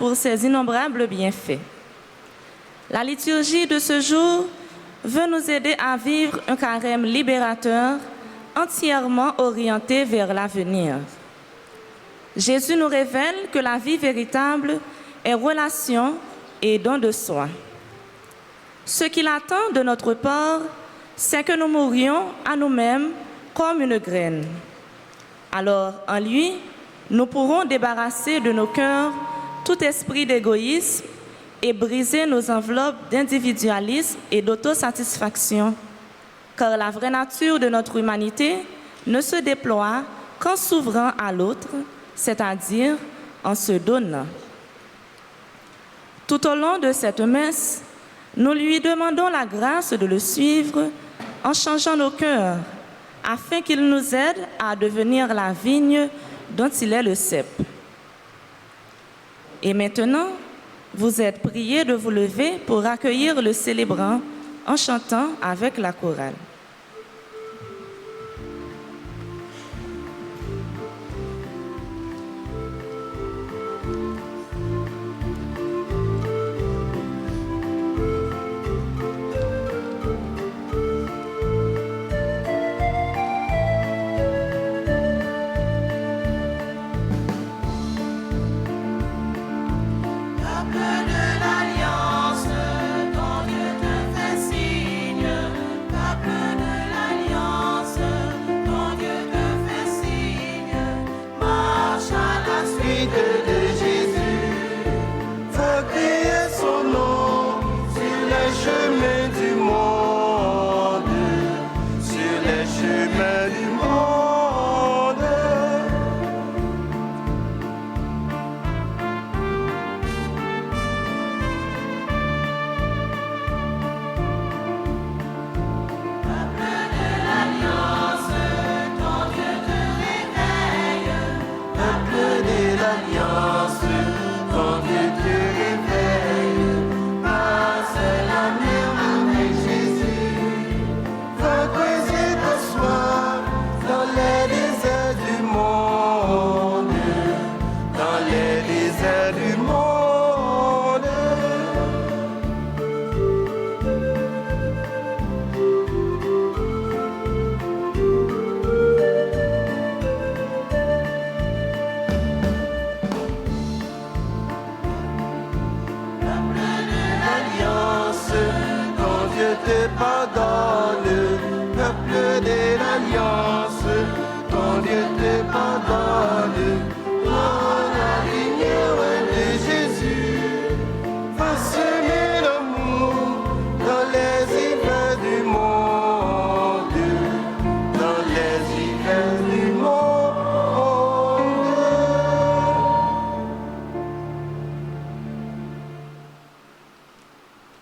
pour ses innombrables bienfaits. La liturgie de ce jour veut nous aider à vivre un carême libérateur, entièrement orienté vers l'avenir. Jésus nous révèle que la vie véritable est relation et don de soi. Ce qu'il attend de notre part, c'est que nous mourions à nous-mêmes comme une graine. Alors, en lui, nous pourrons débarrasser de nos cœurs tout esprit d'égoïsme et briser nos enveloppes d'individualisme et d'autosatisfaction, car la vraie nature de notre humanité ne se déploie qu'en s'ouvrant à l'autre, c'est-à-dire en se donnant. Tout au long de cette messe, nous lui demandons la grâce de le suivre en changeant nos cœurs, afin qu'il nous aide à devenir la vigne dont il est le cep. Et maintenant, vous êtes priés de vous lever pour accueillir le célébrant en chantant avec la chorale.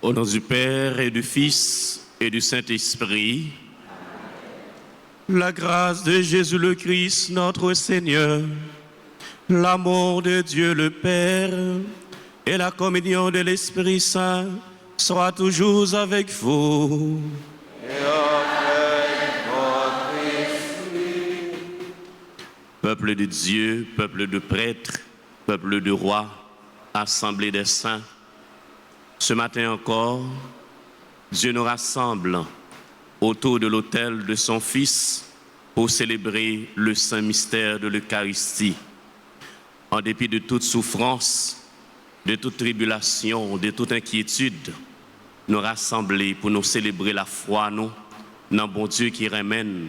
Au nom du Père et du Fils et du Saint-Esprit, la grâce de Jésus le Christ, notre Seigneur, l'amour de Dieu le Père et la communion de l'Esprit Saint soient toujours avec vous. Et avec votre esprit. Peuple de Dieu, peuple de prêtres, peuple de rois, assemblée des saints, ce matin encore, Dieu nous rassemble autour de l'autel de son Fils pour célébrer le saint mystère de l'Eucharistie. En dépit de toute souffrance, de toute tribulation, de toute inquiétude, nous rassembler pour nous célébrer la foi, nous, dans bon Dieu qui ramène,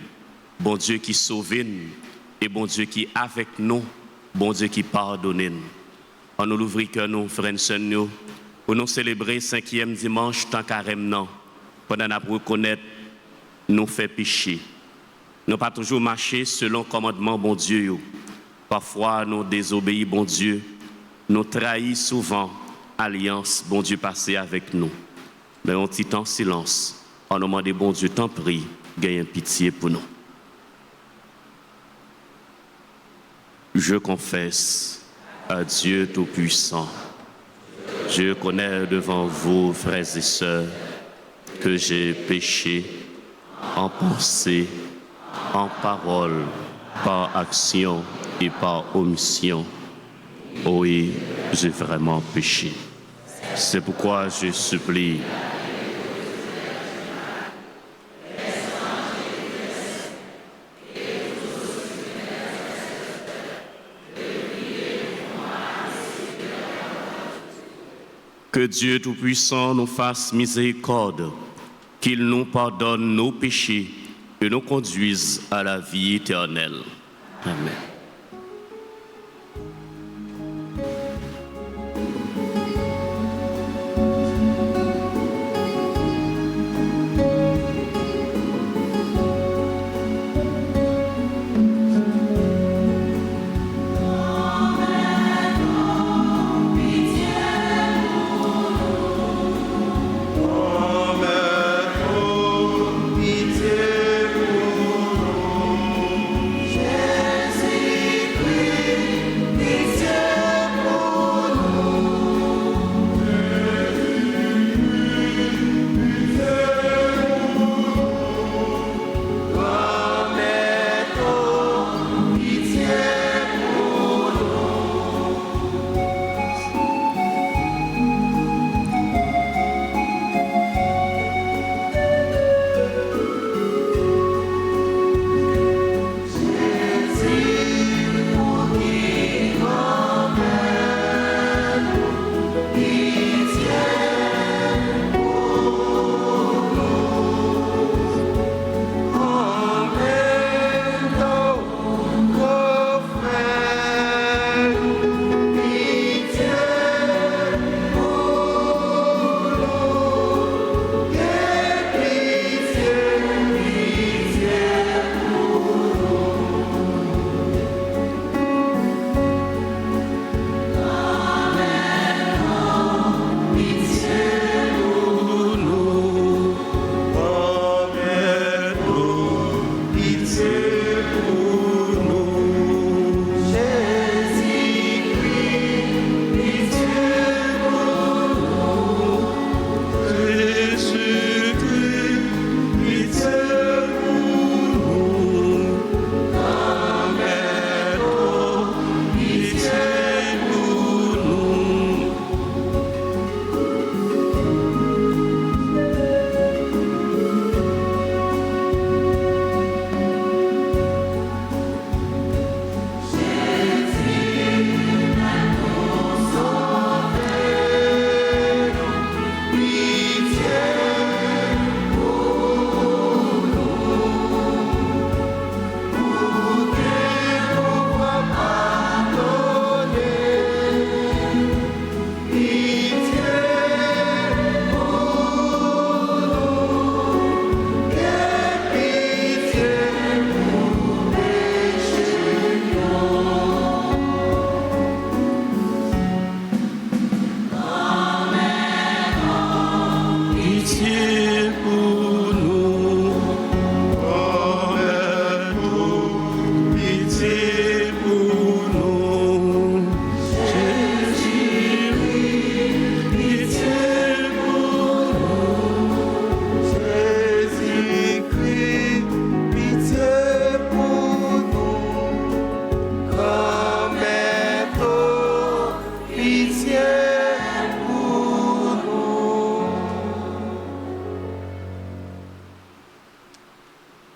bon Dieu qui sauve, et bon Dieu qui est avec nous, bon Dieu qui pardonne. On nous l'ouvre que nous, frères et sœurs, nous, pour nous célébrer 5e dimanche tant carême non, pendant nous reconnaître nous fait pécher. Nous pas toujours marcher selon le commandement bon Dieu. Parfois nous désobéissons bon Dieu, nous trahissons souvent alliance bon Dieu passé avec nous. Mais on petit temps silence, on demande bon Dieu t'en prie, gagne pitié pour nous. Je confesse à Dieu Tout-Puissant. Je connais devant vous, frères et sœurs, que j'ai péché en pensée, en parole, par action et par omission. Oui, j'ai vraiment péché. C'est pourquoi je supplie. Que Dieu Tout-Puissant nous fasse miséricorde, qu'il nous pardonne nos péchés et nous conduise à la vie éternelle. Amen.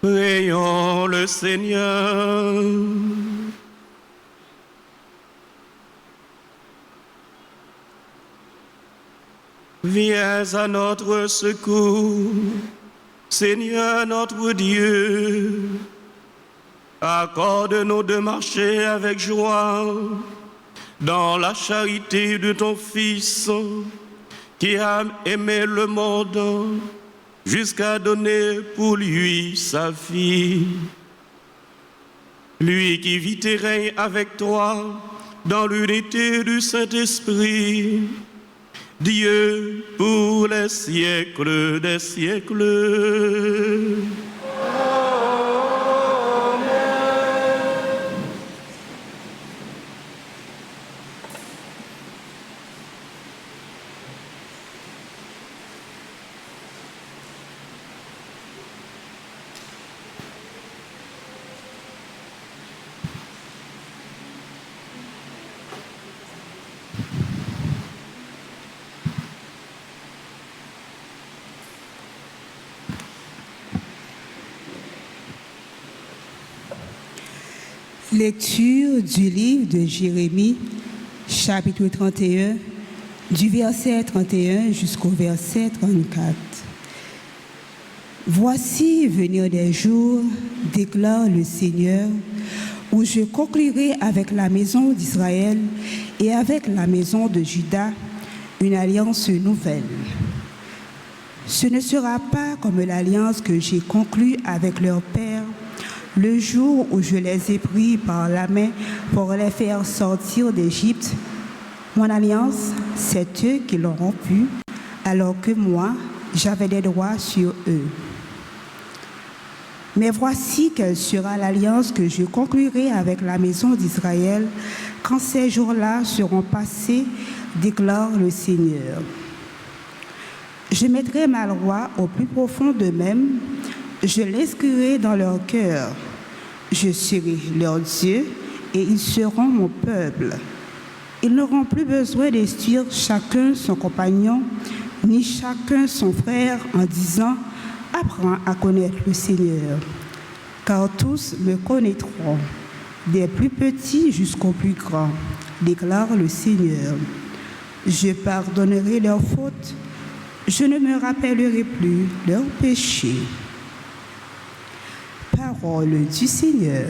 Prions le Seigneur. Viens à notre secours, Seigneur notre Dieu. Accorde-nous de marcher avec joie dans la charité de ton Fils, qui a aimé le monde jusqu'à donner pour lui sa vie. Lui qui vit et règne avec toi dans l'unité du Saint-Esprit, Dieu pour les siècles des siècles. Lecture du livre de Jérémie, chapitre 31, du verset 31 jusqu'au verset 34. Voici venir des jours, déclare le Seigneur, où je conclurai avec la maison d'Israël et avec la maison de Juda une alliance nouvelle. Ce ne sera pas comme l'alliance que j'ai conclue avec leur père le jour où je les ai pris par la main pour les faire sortir d'Égypte. Mon alliance, c'est eux qui l'ont rompue, alors que moi, j'avais des droits sur eux. Mais voici quelle sera l'alliance que je conclurai avec la maison d'Israël quand ces jours-là seront passés, déclare le Seigneur. Je mettrai ma loi au plus profond d'eux-mêmes, je l'inscrirai dans leur cœur. Je serai leur Dieu et ils seront mon peuple. Ils n'auront plus besoin d'instruire chacun son compagnon, ni chacun son frère en disant « Apprends à connaître le Seigneur ». Car tous me connaîtront, des plus petits jusqu'aux plus grands, déclare le Seigneur. Je pardonnerai leurs fautes, je ne me rappellerai plus leurs péchés. Parole du Seigneur.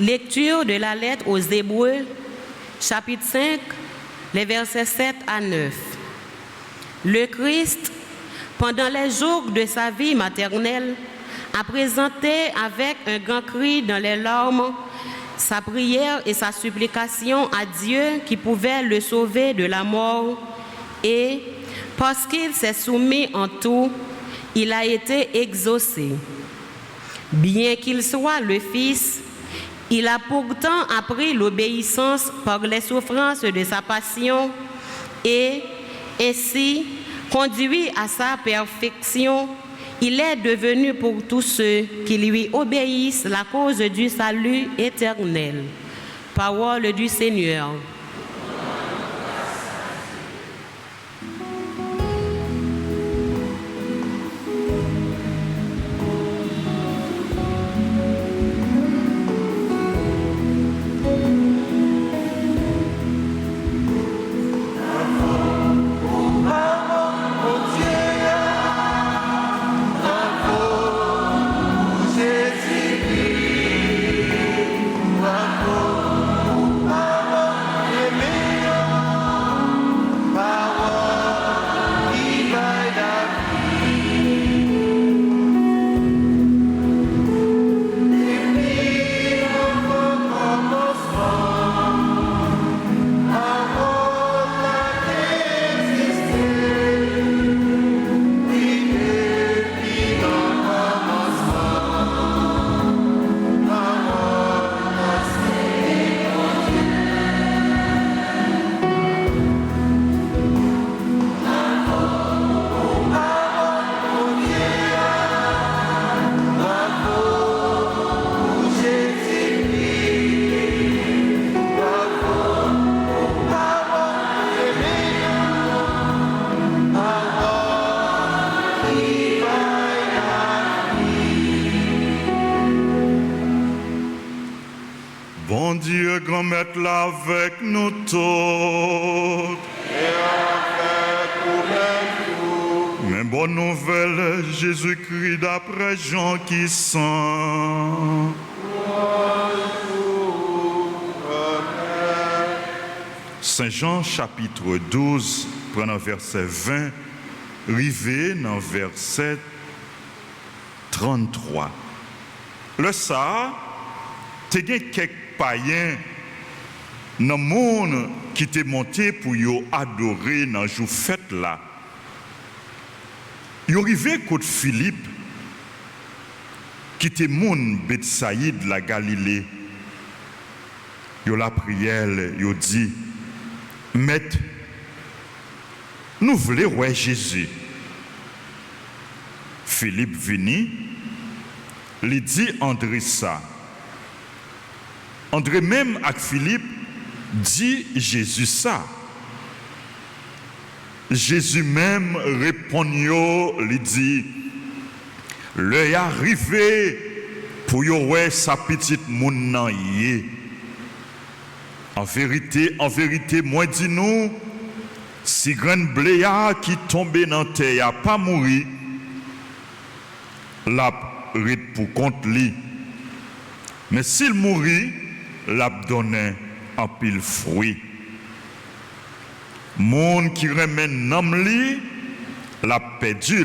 Lecture de la lettre aux Hébreux, chapitre 5, les versets 7 à 9. Le Christ, pendant les jours de sa vie maternelle, a présenté avec un grand cri dans les larmes sa prière et sa supplication à Dieu qui pouvait le sauver de la mort et, parce qu'il s'est soumis en tout, il a été exaucé. Bien qu'il soit le Fils, il a pourtant appris l'obéissance par les souffrances de sa passion, et ainsi conduit à sa perfection, il est devenu pour tous ceux qui lui obéissent la cause du salut éternel. Parole du Seigneur. Bon Dieu, grand maître là avec nous tous. Et avec nous. Mais bonne nouvelle, Jésus-Christ d'après Jean qui sent. Saint Jean chapitre 12, prenant verset 20, rivé dans verset 33. Le ça, te gen quelques païens dans le monde qui t'est monté pour yo adorer dans le jour fête là. Yo rivé côté Philippe qui était moun Bethsaïde la Galilée. Yo la prière, yo dit Maître, nous voulons voir Jésus. Philippe vini, lui dit André ça. André même avec Philippe dit Jésus ça. Jésus même répond yo, lui dit l'heure est arrivé pour yo voir sa petite moun nan yé. En vérité, moi dis nous, si grande bléa qui tombe dans terre a pas mouri, l'a rit pour compte li. Mais s'il mourit, l'a donné en pile fruit. Monde qui remène nam li, l'a perdu.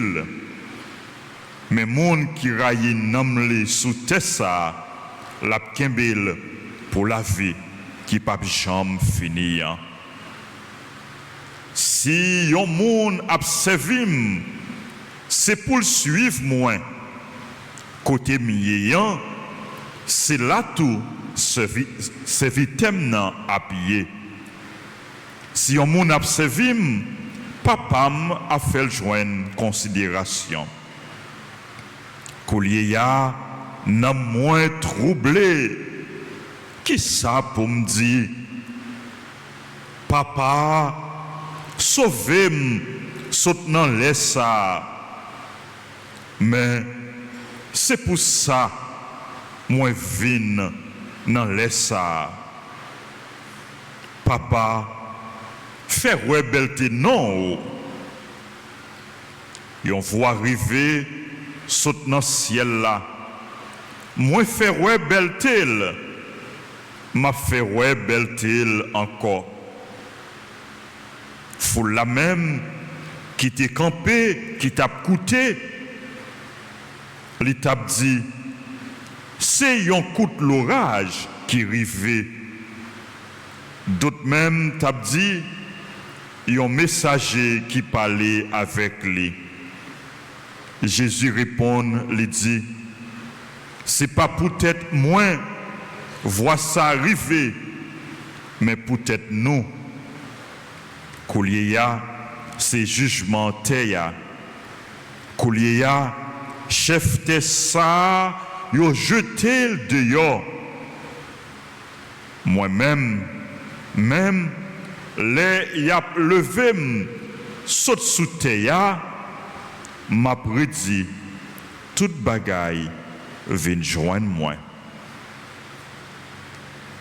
Mais monde qui raille nam li sous tessa, l'a kembel pour la vie qui pas jamais finir. Si yon moun observim, c'est pour le suivre moi. Côté miyan, c'est là tout ce vitem nan appuyé. Si yon moun observim, papam a fait joindre considération. Collier ya nan moins troublé. Qui ça pour me dire, papa, sauvez-moi, saute dans laisse ça. Mais c'est pour ça, moi vine dans laisse ça. Papa, fais rebelleté non. Et on voit arriver, saute dans le ciel là. Moi fais rebelleté. M'a fait ouais belle encore. Faut la même qui t'est campé, qui t'a coûté. L'état dit, c'est un coup de l'orage qui rivait. D'autres même t'a dit, un messager qui parlait avec lui. Jésus répond, lui dit, c'est pas peut-être moins. Vois ça arriver, mais peut-être nous. Kouliya, c'est jugement Teya. Kouliya, chef de ça, yo jeté le dehors. Moi-même, même, les y a levé, saute sous Teya, m'a prédit, toute bagaille vient joindre moi.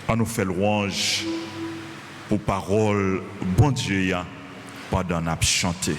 On nous fait louange pour parole, bon Dieu, pendant qu'on a chanté.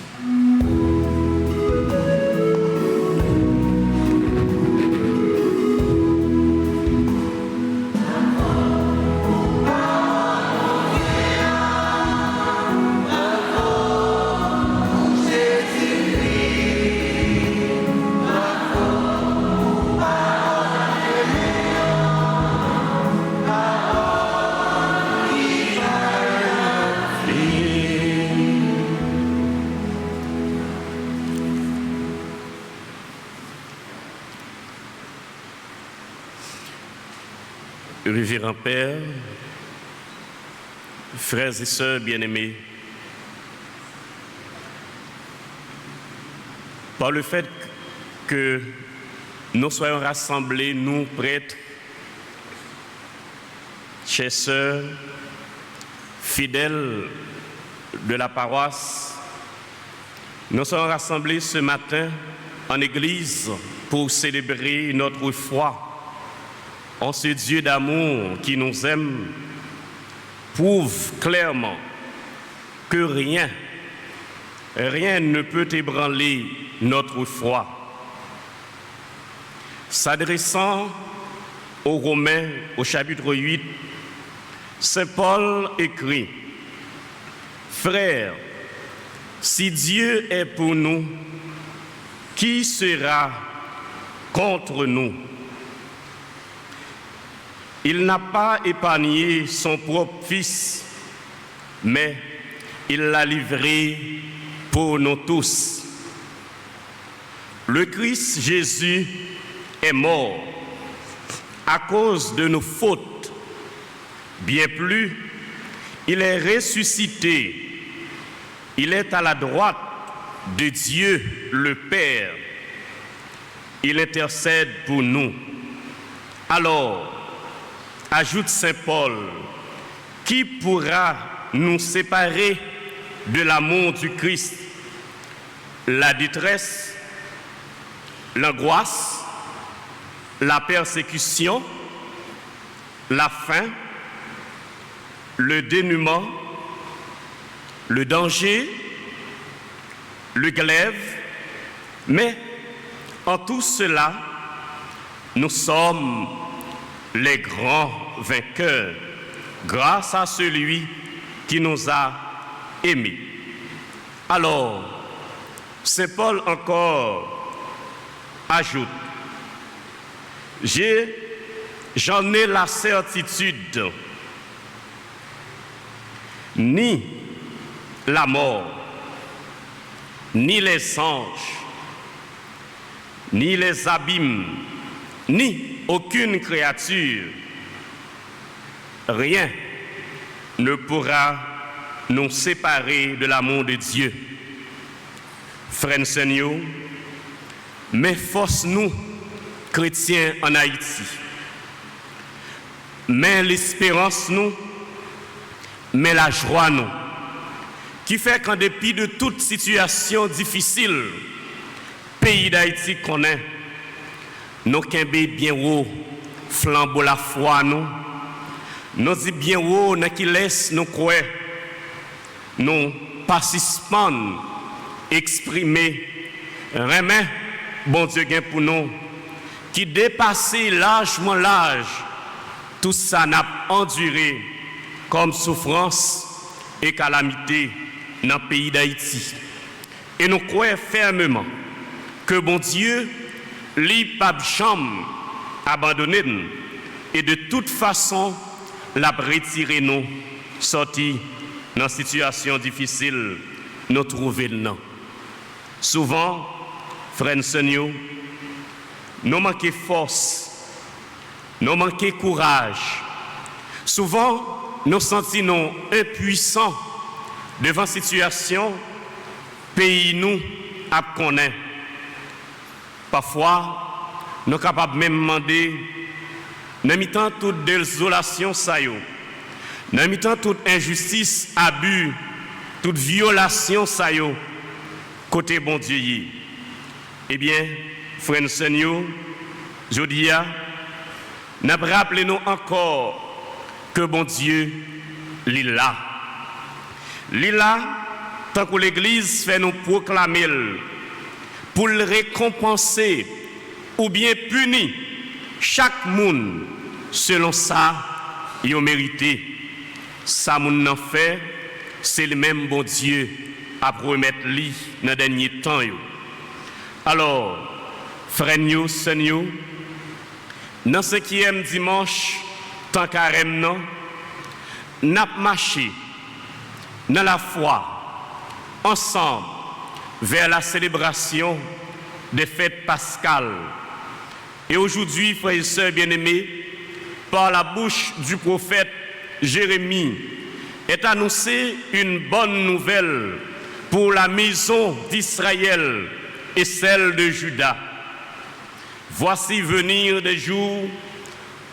Révérend Père, frères et sœurs bien-aimés, par le fait que nous soyons rassemblés, nous prêtres, chers sœurs, fidèles de la paroisse, nous sommes rassemblés ce matin en église pour célébrer notre foi en ce Dieu d'amour qui nous aime, prouve clairement que rien ne peut ébranler notre foi. S'adressant aux Romains au chapitre 8, Saint Paul écrit: Frères, si Dieu est pour nous, qui sera contre nous? Il n'a pas épargné son propre Fils, mais il l'a livré pour nous tous. Le Christ Jésus est mort à cause de nos fautes. Bien plus, il est ressuscité. Il est à la droite de Dieu le Père. Il intercède pour nous. Alors, ajoute Saint Paul, qui pourra nous séparer de l'amour du Christ? La détresse, l'angoisse, la persécution, la faim, le dénuement, le danger, le glaive. Mais en tout cela, nous sommes les grands vainqueurs grâce à celui qui nous a aimés. Alors, Saint Paul encore ajoute: j'en ai la certitude, ni la mort, ni les anges, ni les abîmes, ni aucune créature, rien ne pourra nous séparer de l'amour de Dieu. Frères Seigneur, mais force-nous, chrétiens en Haïti, mais l'espérance nous, mais la joie nous, qui fait qu'en dépit de toute situation difficile, pays d'Haïti connaît, nous kembe bien haut, flambeau la foi nous dit bien haut, nous qui laisse nous croire, nous participants, exprimer, remet, bon Dieu gain pour nous, qui dépasse largement l'âge, tout ça n'a enduré comme souffrance et calamité dans le pays d'Haïti. Et nous croyons fermement que bon Dieu, li pas jamais abandonné nous, et de toute façon l'a retiré nous sorti dans situation difficile nous trouver le nom. Souvent, frères Seigneur, nous manquons force, nous manquons courage. Souvent, nous sentons impuissants devant situation, pays nous a connaît. Parfois, nous sommes capables même de demander, dans mi-temps toute désolation, dans mi-temps toute injustice, abus, toute violation, côté bon Dieu. Eh bien, frères et sœurs, je dis, rappelez-nous encore que bon Dieu, il est là. Il est là, tant que l'Église fait nous proclamer, pour le récompenser ou bien punir chaque monde selon ça, il a mérité. Ça, moun n'en fait, c'est le même bon Dieu à promettre lui dans le dernier temps. Alors, frères, sœurs, dans ce 5e dimanche, tant carême, nous avons marché dans la foi, ensemble, vers la célébration des fêtes pascales. Et aujourd'hui, frères et sœurs bien-aimés, par la bouche du prophète Jérémie, est annoncée une bonne nouvelle pour la maison d'Israël et celle de Juda. Voici venir des jours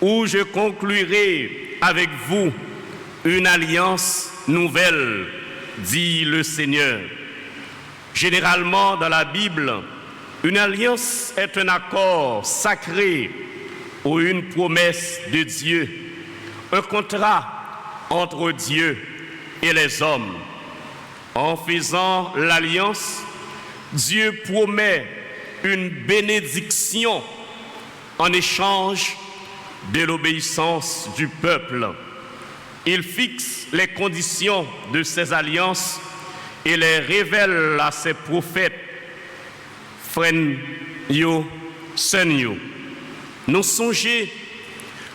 où je conclurai avec vous une alliance nouvelle, dit le Seigneur. Généralement, dans la Bible, une alliance est un accord sacré ou une promesse de Dieu, un contrat entre Dieu et les hommes. En faisant l'alliance, Dieu promet une bénédiction en échange de l'obéissance du peuple. Il fixe les conditions de ces alliances et les révèle à ses prophètes. Frères, sœurs, nous songeons,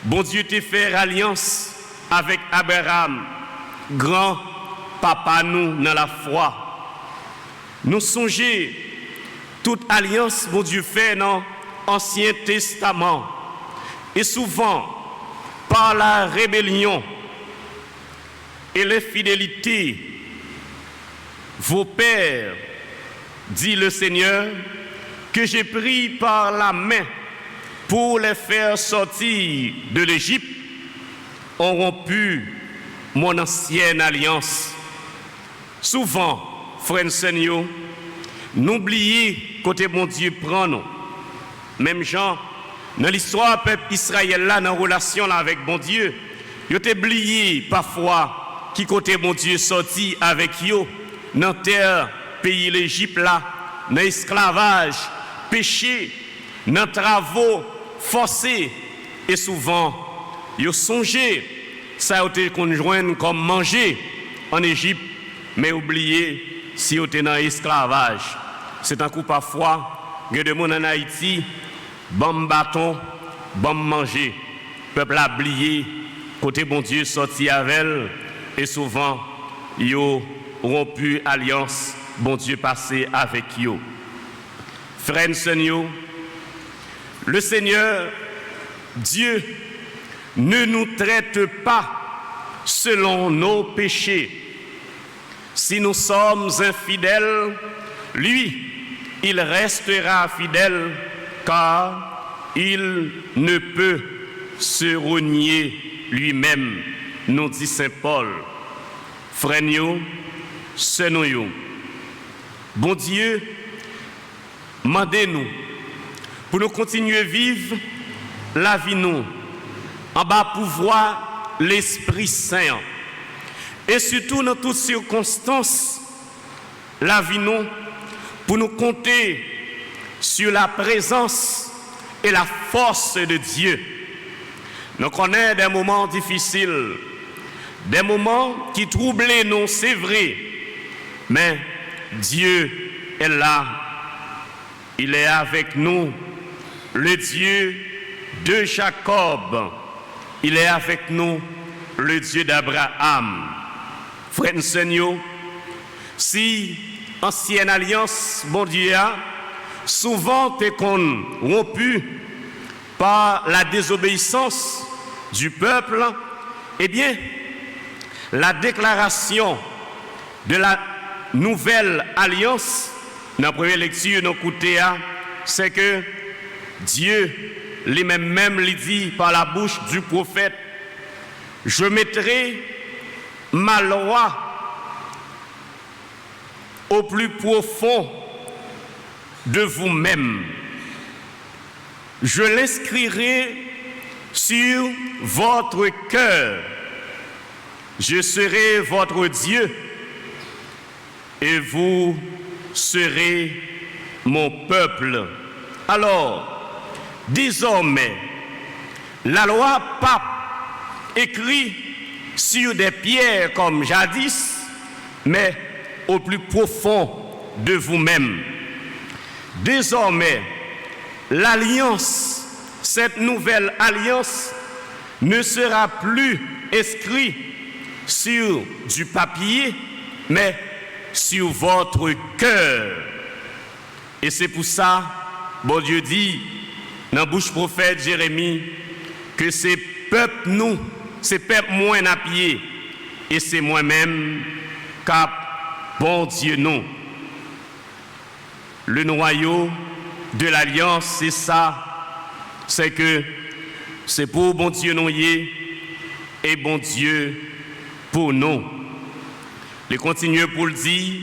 bon Dieu t'a fait alliance avec Abraham, grand papa nous dans la foi. Nous songeons toute alliance, bon Dieu fait dans l'Ancien Testament. Et souvent, par la rébellion et l'infidélité, vos pères, dit le Seigneur, que j'ai pris par la main pour les faire sortir de l'Égypte, ont rompu mon ancienne alliance. Souvent, frères et sœurs, n'oubliez côté bon Dieu prend nous. Même Jean, dans l'histoire du peuple Israël là, dans la relation là avec bon Dieu, ils ont oublié parfois qui côté bon Dieu sorti avec eux dans terre, pays l'Égypte là, dans l'esclavage, péché, dans travaux forcés. Et souvent, ils ont songé, ça a été conjoint comme manger en Égypte, mais oublié si ils étaient dans l'esclavage. C'est un coup parfois, il y a des gens en Haïti, bon bâton, bon manger. Le peuple a oublié, côté bon Dieu sorti avec elle, et souvent, ils ont rompu alliance, bon Dieu passé avec eux. Frères et sœurs, le Seigneur, Dieu, ne nous traite pas selon nos péchés. Si nous sommes infidèles, lui, il restera fidèle, car il ne peut se renier lui-même, nous dit Saint Paul. Frères, sœurs, bon Dieu, mandez-nous pour nous continuer à vivre la vie nous, en bas pouvoir l'Esprit Saint. Et surtout dans toutes circonstances, la vie nous, pour nous compter sur la présence et la force de Dieu. Nous connaissons des moments difficiles, des moments qui troublent nous, c'est vrai, mais Dieu est là. Il est avec nous, le Dieu de Jacob. Il est avec nous, le Dieu d'Abraham. Frères et sœurs, si ancienne alliance, bon Dieu, souvent est rompu par la désobéissance du peuple, eh bien, la déclaration de la nouvelle alliance, dans la première lecture, nous écoutons, c'est que Dieu lui-même lui dit par la bouche du prophète, je mettrai ma loi au plus profond de vous-même. Je l'inscrirai sur votre cœur. Je serai votre Dieu et vous serez mon peuple. Alors, désormais, la loi pas écrite sur des pierres comme jadis, mais au plus profond de vous-même. Désormais, l'alliance, cette nouvelle alliance, ne sera plus inscrite sur du papier, mais sur votre cœur. Et c'est pour ça, bon Dieu dit, dans la bouche prophète Jérémie, que c'est peuple nous, c'est peuple moins à pied, et c'est moi-même cap bon Dieu nous. Le noyau de l'alliance, c'est ça, c'est que c'est pour bon Dieu nous et bon Dieu pour nous. Il continue pour le dire,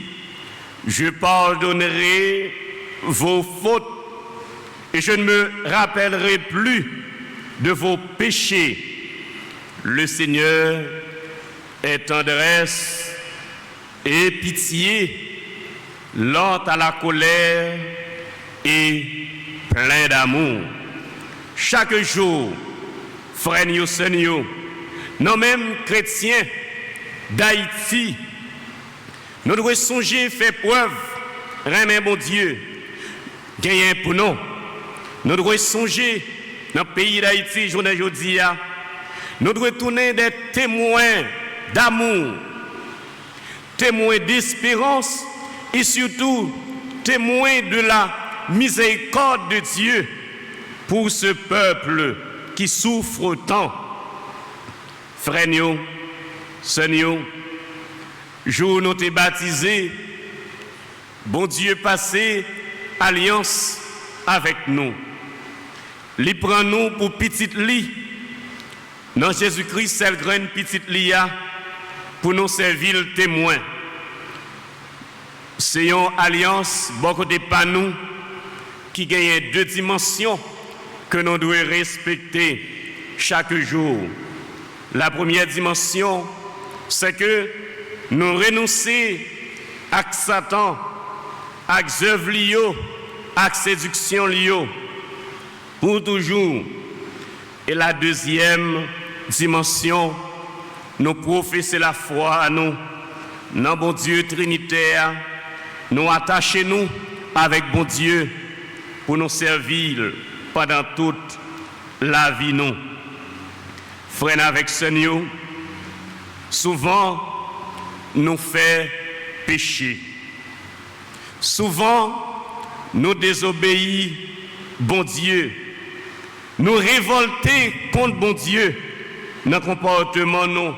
je pardonnerai vos fautes et je ne me rappellerai plus de vos péchés. Le Seigneur est tendresse et pitié, lent à la colère et plein d'amour. Chaque jour, frères et sœurs, nous mêmes chrétiens d'Haïti, nous devons songer faire preuve, remet bon Dieu, gagner pour nous. Nous devons songer dans le pays d'Haïti, journée aujourd'hui, nous devons tourner des témoins d'amour, témoins d'espérance et surtout témoins de la miséricorde de Dieu pour ce peuple qui souffre tant. Frères, sœurs, jour nous t'es baptisés, bon Dieu passé alliance avec nous. Il prend nous pour petite lit. Dans Jésus-Christ, c'est le grand petite lit pour nous servir le témoin. C'est une alliance, beaucoup de pas nous, qui gagne deux dimensions que nous devons respecter chaque jour. La première dimension, c'est que nous renonçons à Satan, à œuvres, à séduction pour toujours. Et la deuxième dimension, nous professons la foi à nous, dans bon Dieu trinitaire, nous attachons nous avec bon Dieu pour nous servir pendant toute la vie nous. Frères avec Seigneur, souvent nous fait pécher. Souvent nous désobéissons bon Dieu. Nous révolter contre bon Dieu dans le comportement nous.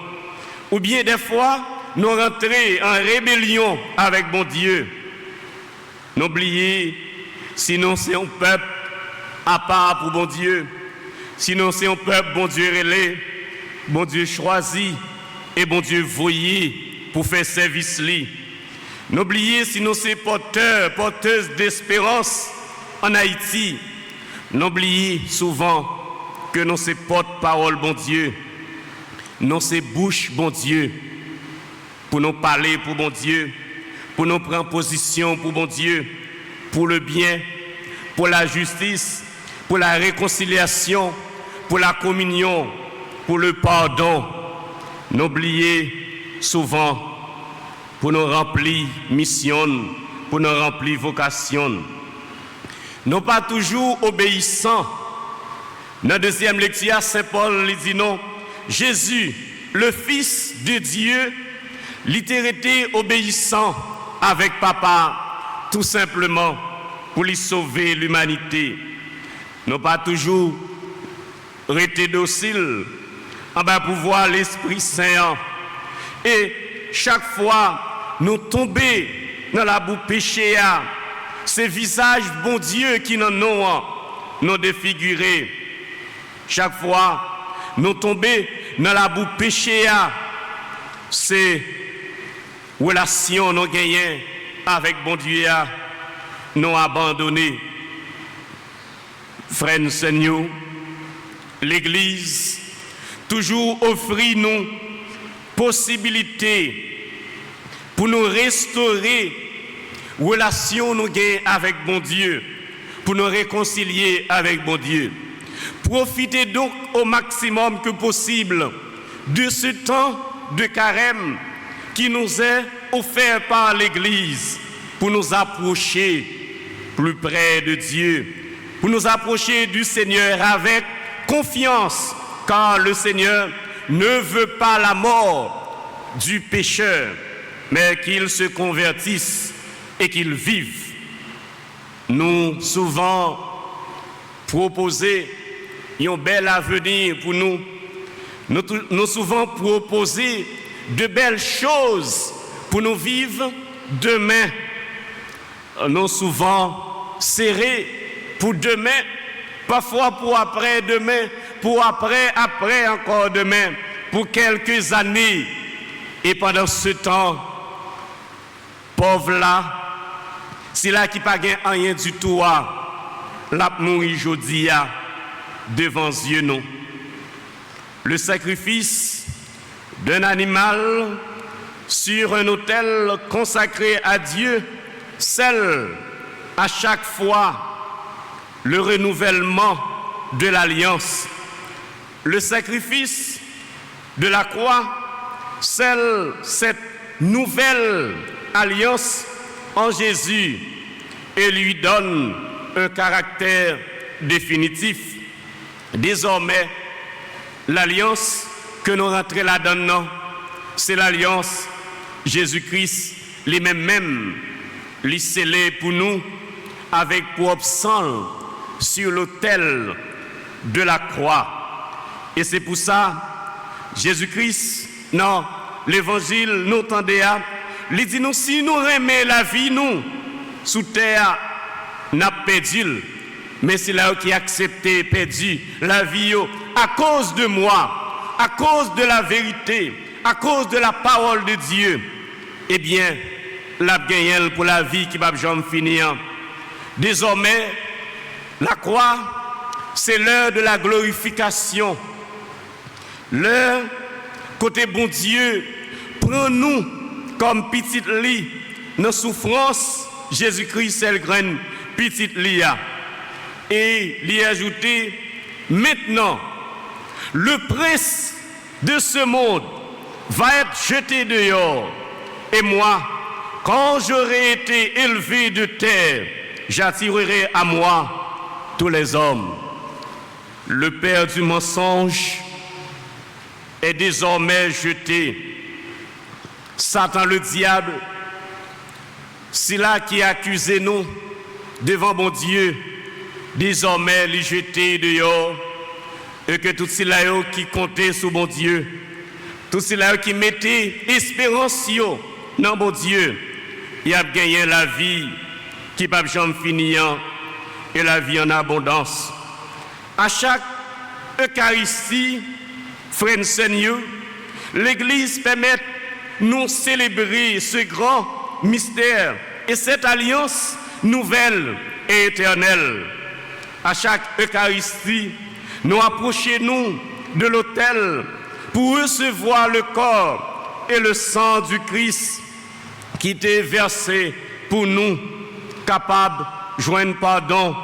Ou bien des fois, nous rentrer en rébellion avec bon Dieu. N'oubliez, sinon c'est un peuple à part pour bon Dieu. Sinon c'est un peuple bon Dieu relais, bon Dieu choisi et bon Dieu voyé pour faire service li. N'oubliez, sinon c'est porteuse d'espérance en Haïti. N'oubliez souvent que nous c'est porte-parole bon Dieu. Nous c'est bouche bon Dieu. Pour nous parler pour bon Dieu. Pour nous prendre position pour bon Dieu. Pour le bien, pour la justice, pour la réconciliation, pour la communion, pour le pardon. N'oubliez souvent pour nous remplir mission, pour nous remplir vocation. Nous pas toujours obéissants. Dans la deuxième lecture, Saint Paul dit non, Jésus, le Fils de Dieu, été obéissant avec Papa, tout simplement pour lui sauver l'humanité. Nous pas toujours rester dociles en bas pouvoir l'Esprit Saint. Et chaque fois, nous tomber dans la boue péché, ces visages, bon Dieu, qui n'en ont, nous défigurés. Chaque fois, nous tomber dans la boue péché, ces relations nous gagnent avec bon Dieu, nous abandonnés. Frères Seigneur, l'Église toujours offre nous possibilité pour nous restaurer relation nous gagnent avec bon Dieu, pour nous réconcilier avec bon Dieu. Profitez donc au maximum que possible de ce temps de carême qui nous est offert par l'Église pour nous approcher plus près de Dieu, pour nous approcher du Seigneur avec confiance, car le Seigneur ne veut pas la mort du pécheur, mais qu'il se convertisse et qu'il vive. Nous souvent proposer un bel avenir pour nous. Nous souvent proposer de belles choses pour nous vivre demain. Nous souvent serrer pour demain, parfois pour après-demain, pour après encore demain, pour quelques années. Et pendant ce temps, pauvre là, c'est là qui n'a pas rien du tout, l'a mourir aujourd'hui devant Dieu non. Le sacrifice d'un animal sur un autel consacré à Dieu scelle à chaque fois le renouvellement de l'alliance. Le sacrifice de la croix scelle cette nouvelle alliance en Jésus et lui donne un caractère définitif. Désormais, l'alliance que nous rentrons là-dedans, c'est l'alliance Jésus-Christ, les mêmes, les scellés pour nous avec propre sang sur l'autel de la croix. Et c'est pour ça, Jésus-Christ, dans l'évangile, nous tendez à, il dit nous, si nous aimons la vie, nous, sous terre, n'a perdu. Mais c'est là qui a accepté, perdu la vie à cause de moi, à cause de la vérité, à cause de la parole de Dieu. Eh bien, la gagnelle pour la vie qui va jamais finir. Désormais, la croix, c'est l'heure de la glorification. L'heure, côté bon Dieu, prends-nous comme petite lit, nos souffrances, Jésus-Christ, c'est le grand petite lit. Et l'y ajouter, maintenant, le prince de ce monde va être jeté dehors. Et moi, quand j'aurai été élevé de terre, j'attirerai à moi tous les hommes. Le père du mensonge est désormais jeté. Satan le diable, c'est là qui accusait nous devant mon Dieu, désormais les jeter dehors, et que tout cela qui comptait sur mon Dieu, tout cela qui mettait espérance dans mon Dieu, il a gagné la vie qui ne peut jamais finir et la vie en abondance. À chaque Eucharistie, frères et sœurs, l'Église permet nous célébrer ce grand mystère et cette alliance nouvelle et éternelle. À chaque Eucharistie, nous approchons-nous de l'autel pour recevoir le corps et le sang du Christ qui était versé pour nous, capables de joindre pardon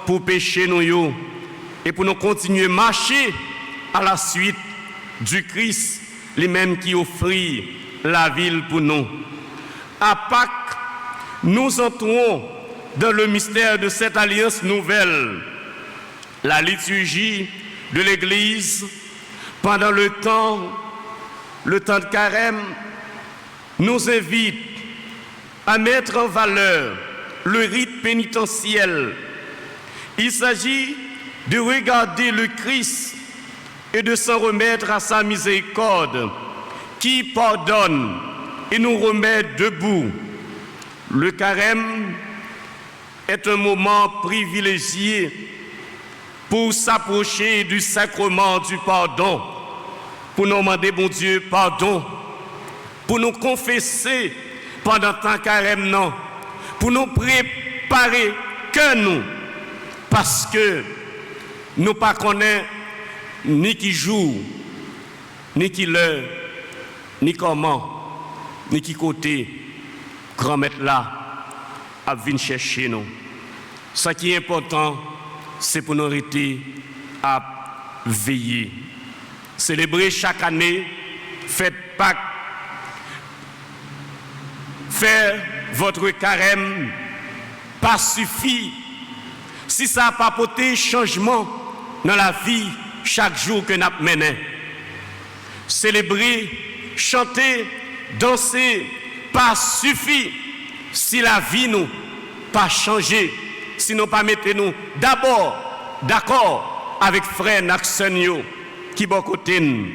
pour pécher nous et pour nous continuer à marcher à la suite du Christ, lui-même qui offrit la ville pour nous. À Pâques, nous entrons dans le mystère de cette alliance nouvelle. La liturgie de l'Église, pendant le temps de carême, nous invite à mettre en valeur le rite pénitentiel. Il s'agit de regarder le Christ et de s'en remettre à sa miséricorde, qui pardonne et nous remet debout. Le carême est un moment privilégié pour s'approcher du sacrement du pardon, pour nous demander, bon Dieu, pardon, pour nous confesser pendant temps carême, non, pour nous préparer que nous, parce que nous ne connaissons ni qui jour, ni qui l'heure, ni comment, ni qui côté, grand-maître là, à venir chercher nous. Ce qui est important, c'est pour nous arrêter à veiller. Célébrer chaque année, faites Pâques, faire votre carême, pas suffit. Si ça n'a pas apporté changement dans la vie chaque jour que nous menons. Célébrer, chanter, danser, pas suffit. Si la vie nous pas changé, si nous pas mettez nous d'abord d'accord avec frère Naxonio qui bon côté nous,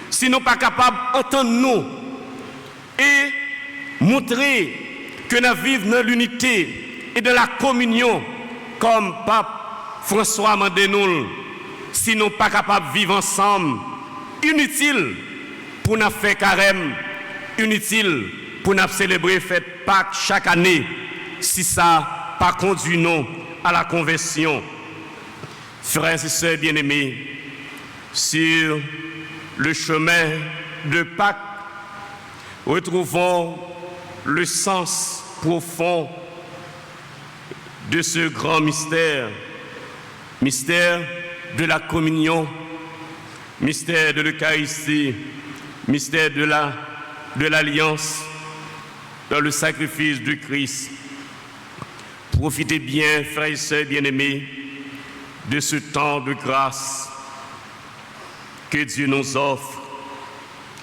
si nous pas capable d'entendre nous et montrer que nous vivons dans l'unité et dans la communion comme Pape François Mandenoul, si nous pas capable de vivre ensemble, inutile pour nous faire carême, inutile pour nous célébrer fête Pâques chaque année, si ça pas conduit nous à la conversion. Frères et sœurs bien-aimés, sur le chemin de Pâques, retrouvons le sens profond de ce grand mystère, mystère de la communion, mystère de l'Eucharistie, mystère de l'alliance dans le sacrifice du Christ. Profitez bien, frères et sœurs bien-aimés, de ce temps de grâce que Dieu nous offre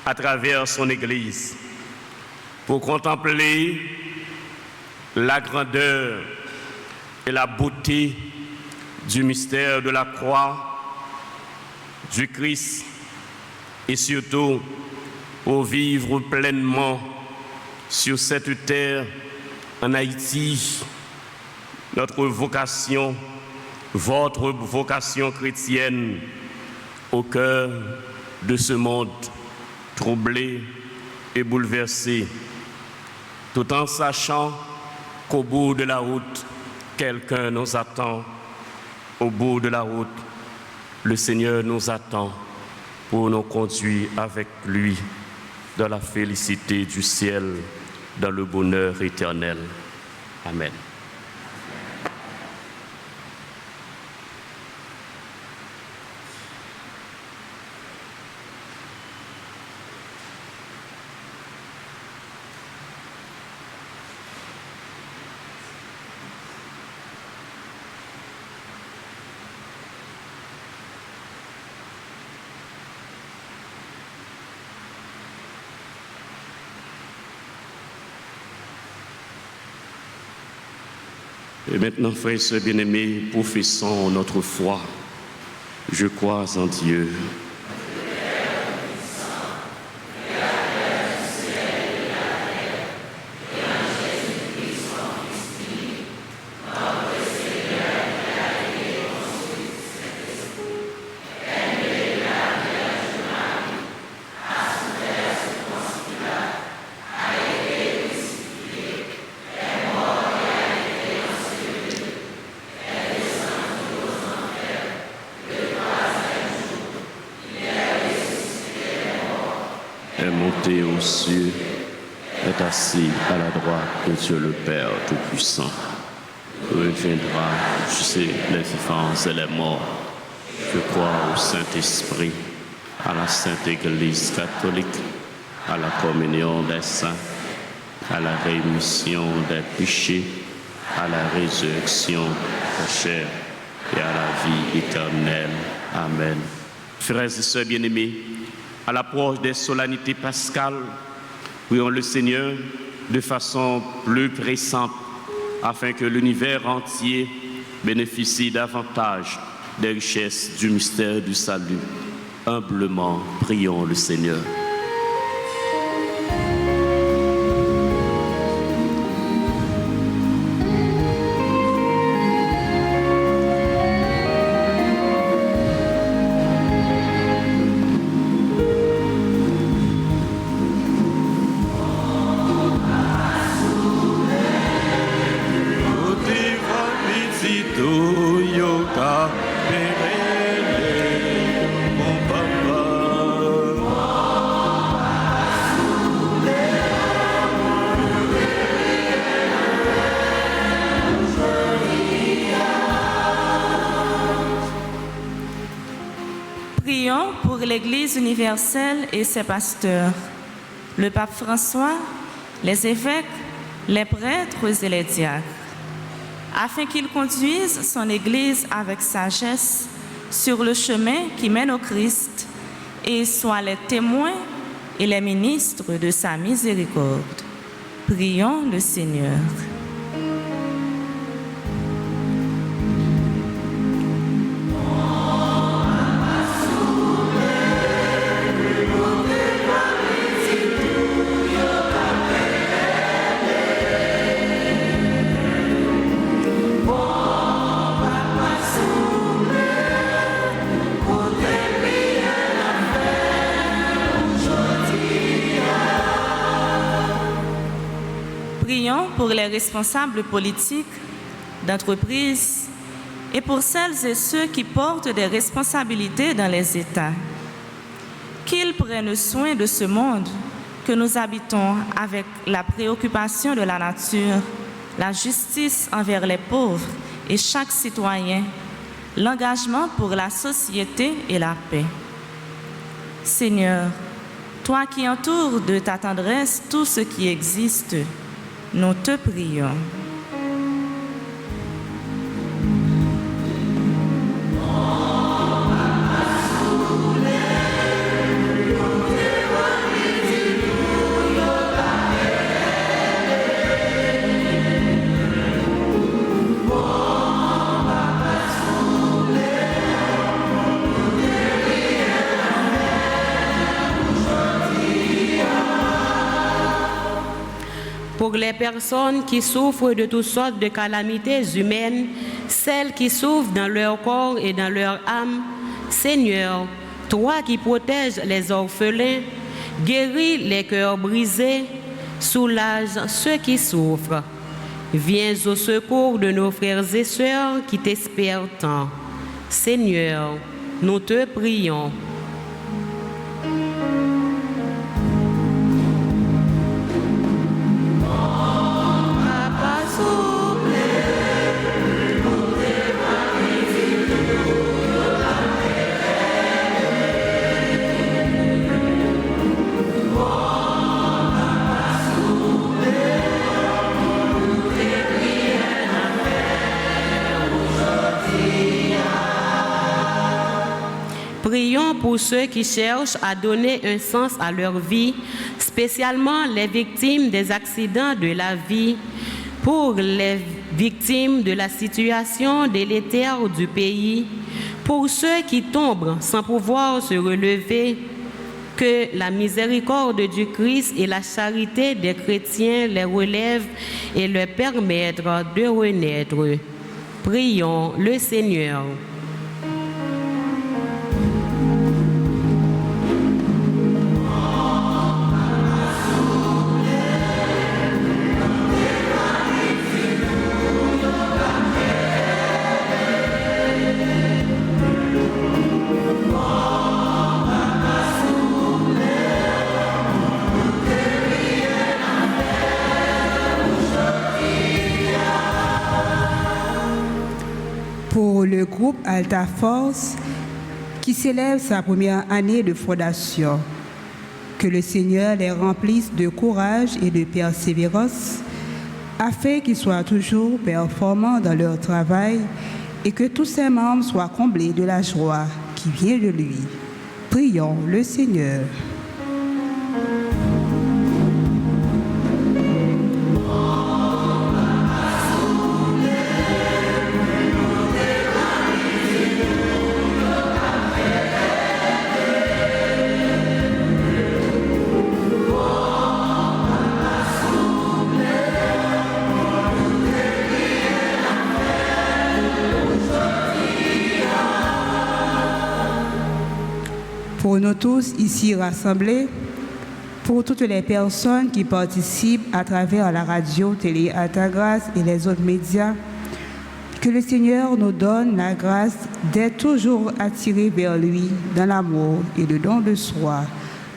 à travers son Église pour contempler la grandeur et la beauté du mystère de la croix du Christ et surtout pour vivre pleinement sur cette terre en Haïti notre vocation, votre vocation chrétienne au cœur de ce monde troublé et bouleversé, tout en sachant qu'au bout de la route, quelqu'un nous attend. Au bout de la route, le Seigneur nous attend pour nous conduire avec lui dans la félicité du ciel, dans le bonheur éternel. Amen. Et maintenant, frères et sœurs bien-aimés, professons notre foi. Je crois en Dieu. Monté aux cieux, est assis à la droite de Dieu le Père Tout-Puissant. Reviendra juger les vivants et les morts. Je crois au Saint-Esprit, à la Sainte Église catholique, à la communion des saints, à la rémission des péchés, à la résurrection des chair et à la vie éternelle. Amen. Frères et sœurs bien-aimés, à l'approche des solennités pascales, prions le Seigneur de façon plus pressante afin que l'univers entier bénéficie davantage des richesses du mystère du salut. Humblement, prions le Seigneur. Prions pour l'Église universelle et ses pasteurs, le pape François, les évêques, les prêtres et les diacres, afin qu'ils conduisent son Église avec sagesse sur le chemin qui mène au Christ et soient les témoins et les ministres de sa miséricorde. Prions le Seigneur. Prions pour les responsables politiques, d'entreprises et pour celles et ceux qui portent des responsabilités dans les États. Qu'ils prennent soin de ce monde que nous habitons avec la préoccupation de la nature, la justice envers les pauvres et chaque citoyen, l'engagement pour la société et la paix. Seigneur, toi qui entoures de ta tendresse tout ce qui existe, nous te prions. Pour les personnes qui souffrent de toutes sortes de calamités humaines, celles qui souffrent dans leur corps et dans leur âme, Seigneur, toi qui protèges les orphelins, guéris les cœurs brisés, soulage ceux qui souffrent. Viens au secours de nos frères et sœurs qui t'espèrent tant. Seigneur, nous te prions. Prions pour ceux qui cherchent à donner un sens à leur vie, spécialement les victimes des accidents de la vie, pour les victimes de la situation délétère du pays, pour ceux qui tombent sans pouvoir se relever, que la miséricorde du Christ et la charité des chrétiens les relèvent et leur permettent de renaître. Prions le Seigneur. Pour le groupe Alta Force qui célèbre sa première année de fondation, que le Seigneur les remplisse de courage et de persévérance afin qu'ils soient toujours performants dans leur travail et que tous ses membres soient comblés de la joie qui vient de lui. Prions le Seigneur. Pour nous tous ici rassemblés, pour toutes les personnes qui participent à travers la radio, télé Alta Grâce et les autres médias, que le Seigneur nous donne la grâce d'être toujours attirés vers lui dans l'amour et le don de soi.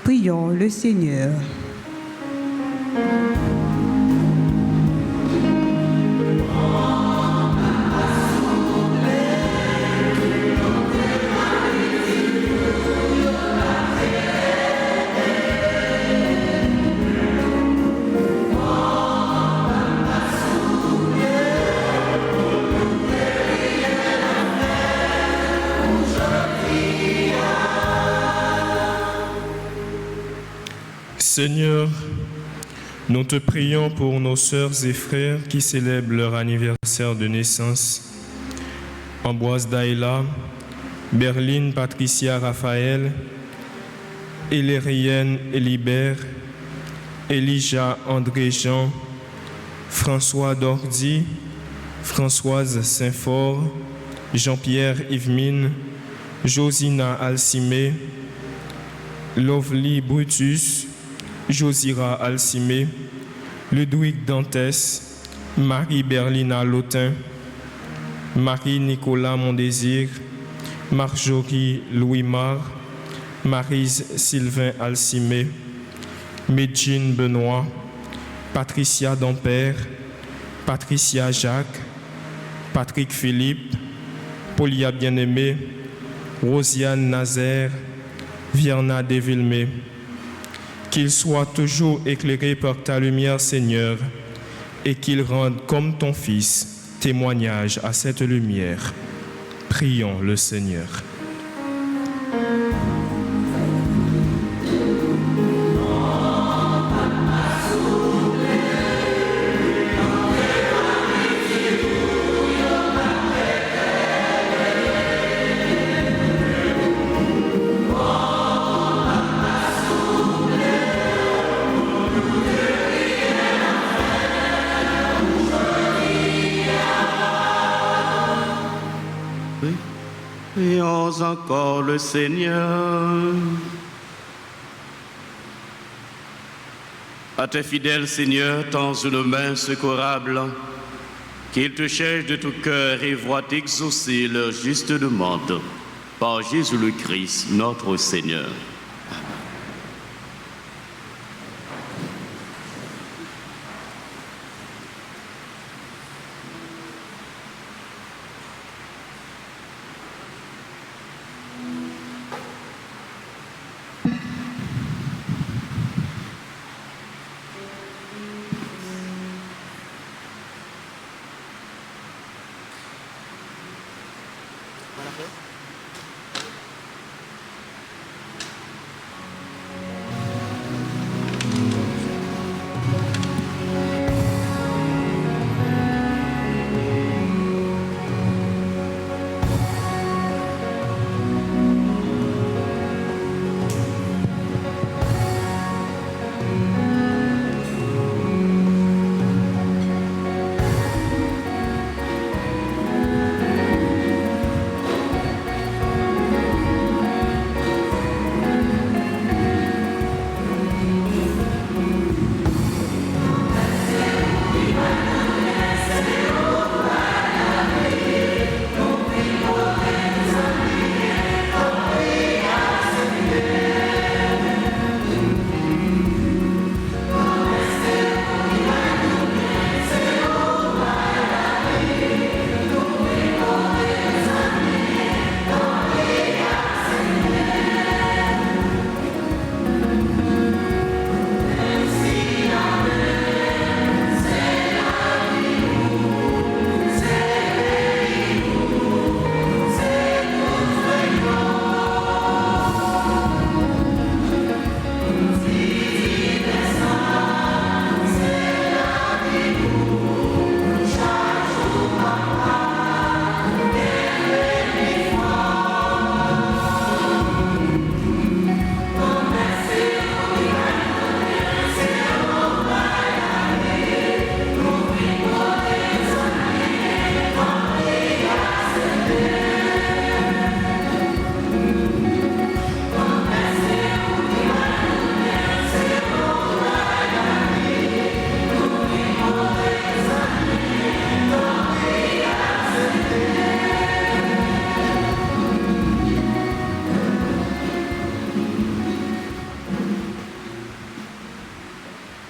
Prions le Seigneur. Seigneur, nous te prions pour nos sœurs et frères qui célèbrent leur anniversaire de naissance. Ambroise Daïla, Berline Patricia Raphaël, Elérienne Elibert, Elijah André Jean, François Dordy, Françoise Saint-Fort, Jean-Pierre Yvemine, Josina Alcimé, Lovely Brutus, Josira Alcimé, Ludwig Dantes, Marie Berlina Lotin, Marie-Nicolas Mondésir, Marjorie Louis-Mar, Maryse Sylvain Alcimé, Medjine Benoît, Patricia Dampère, Patricia Jacques, Patrick Philippe, Paulia Bien-Aimé, Rosiane Nazaire, Vierna Desvillemé. Qu'il soit toujours éclairé par ta lumière, Seigneur, et qu'il rende comme ton Fils témoignage à cette lumière. Prions le Seigneur. Prions encore le Seigneur. À tes fidèles, Seigneur, tends une main secourable, qu'ils te cherchent de tout cœur et voient exaucer leur juste demande. Par Jésus le Christ, notre Seigneur.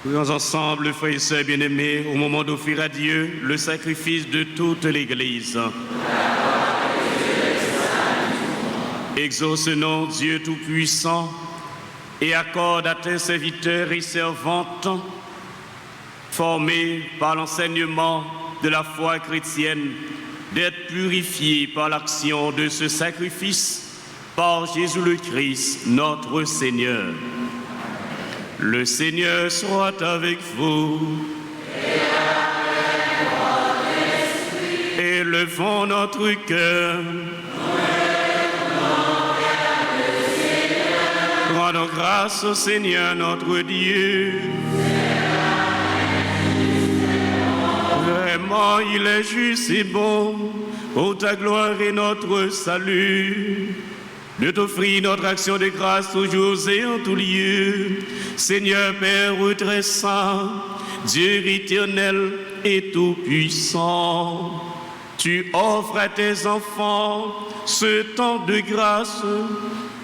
Prions ensemble, frères et sœurs bien-aimés, au moment d'offrir à Dieu le sacrifice de toute l'Église. Exauce-nous, Dieu Tout-Puissant, et accorde à tes serviteurs et servantes, formés par l'enseignement de la foi chrétienne, d'être purifiés par l'action de ce sacrifice, par Jésus le Christ, notre Seigneur. Le Seigneur soit avec vous. Élevons notre cœur. Rendons grâce au Seigneur notre Dieu. Vraiment, il est juste et bon, pour ta gloire et notre salut, de t'offrir notre action de grâce toujours et en tout lieu. Seigneur Père très saint, Dieu éternel et tout-puissant, tu offres à tes enfants ce temps de grâce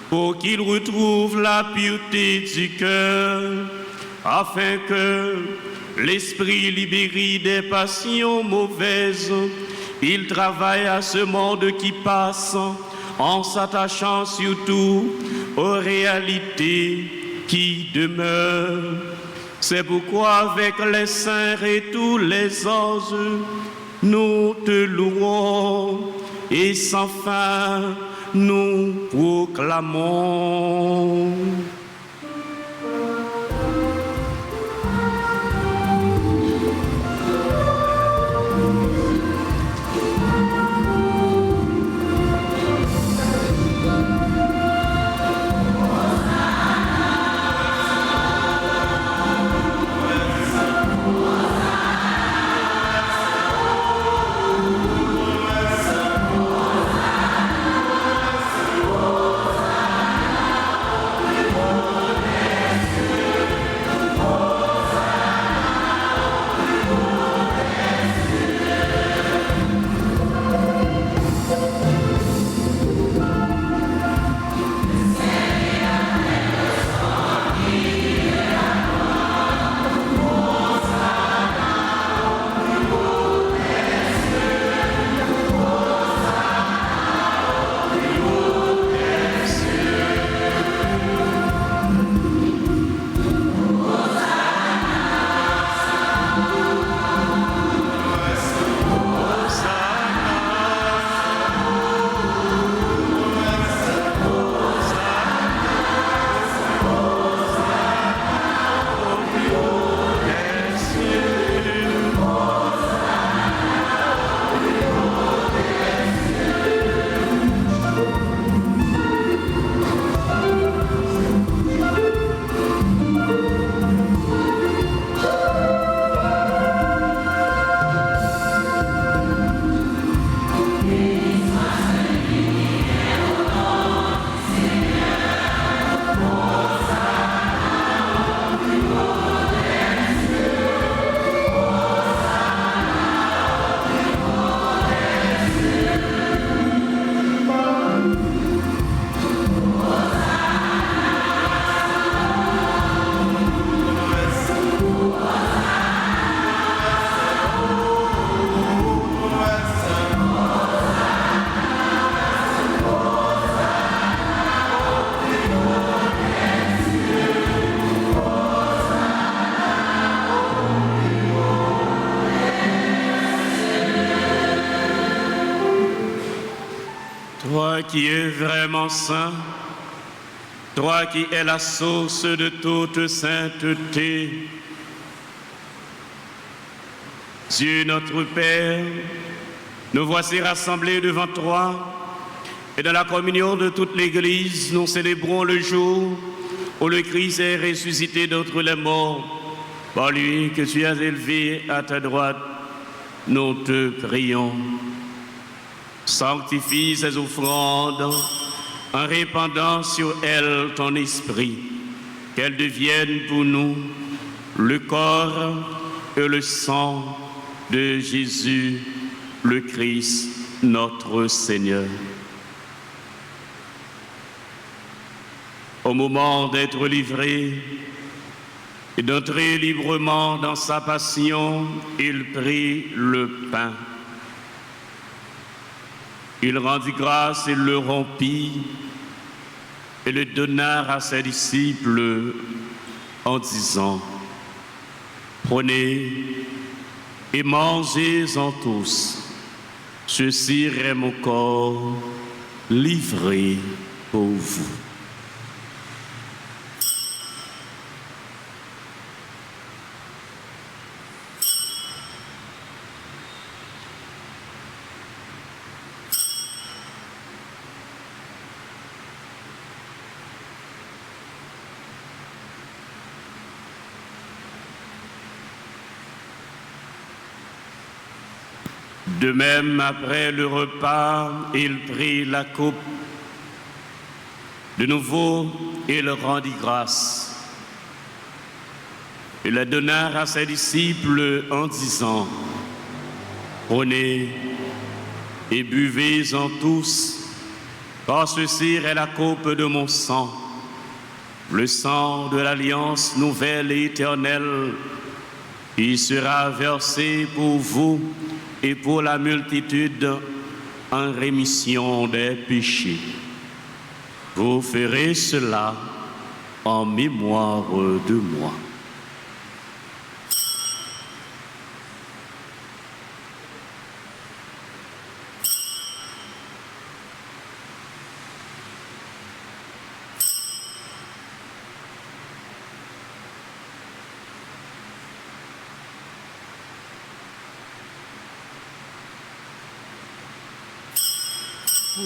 pour qu'ils retrouvent la pureté du cœur, afin que l'esprit libéré des passions mauvaises, il travaille à ce monde qui passe en s'attachant surtout aux réalités qui demeurent. C'est pourquoi avec les saints et tous les anges, nous te louons et sans fin nous proclamons. Toi qui es vraiment saint, toi qui es la source de toute sainteté, Dieu notre Père, nous voici rassemblés devant toi et dans la communion de toute l'Église, nous célébrons le jour où le Christ est ressuscité d'entre les morts. Par lui que tu as élevé à ta droite, nous te prions. Sanctifie ces offrandes en répandant sur elles ton esprit, qu'elles deviennent pour nous le corps et le sang de Jésus, le Christ, notre Seigneur. Au moment d'être livré et d'entrer librement dans sa passion, il prit le pain. Il rendit grâce et le rompit et le donna à ses disciples en disant: Prenez et mangez-en tous. Ceci est mon corps livré pour vous. De même, après le repas, il prit la coupe. De nouveau, il rendit grâce. Il la donna à ses disciples en disant, « Prenez et buvez-en tous, car ceci est la coupe de mon sang, le sang de l'alliance nouvelle et éternelle, qui sera versé pour vous et pour la multitude en rémission des péchés. Vous ferez cela en mémoire de moi. »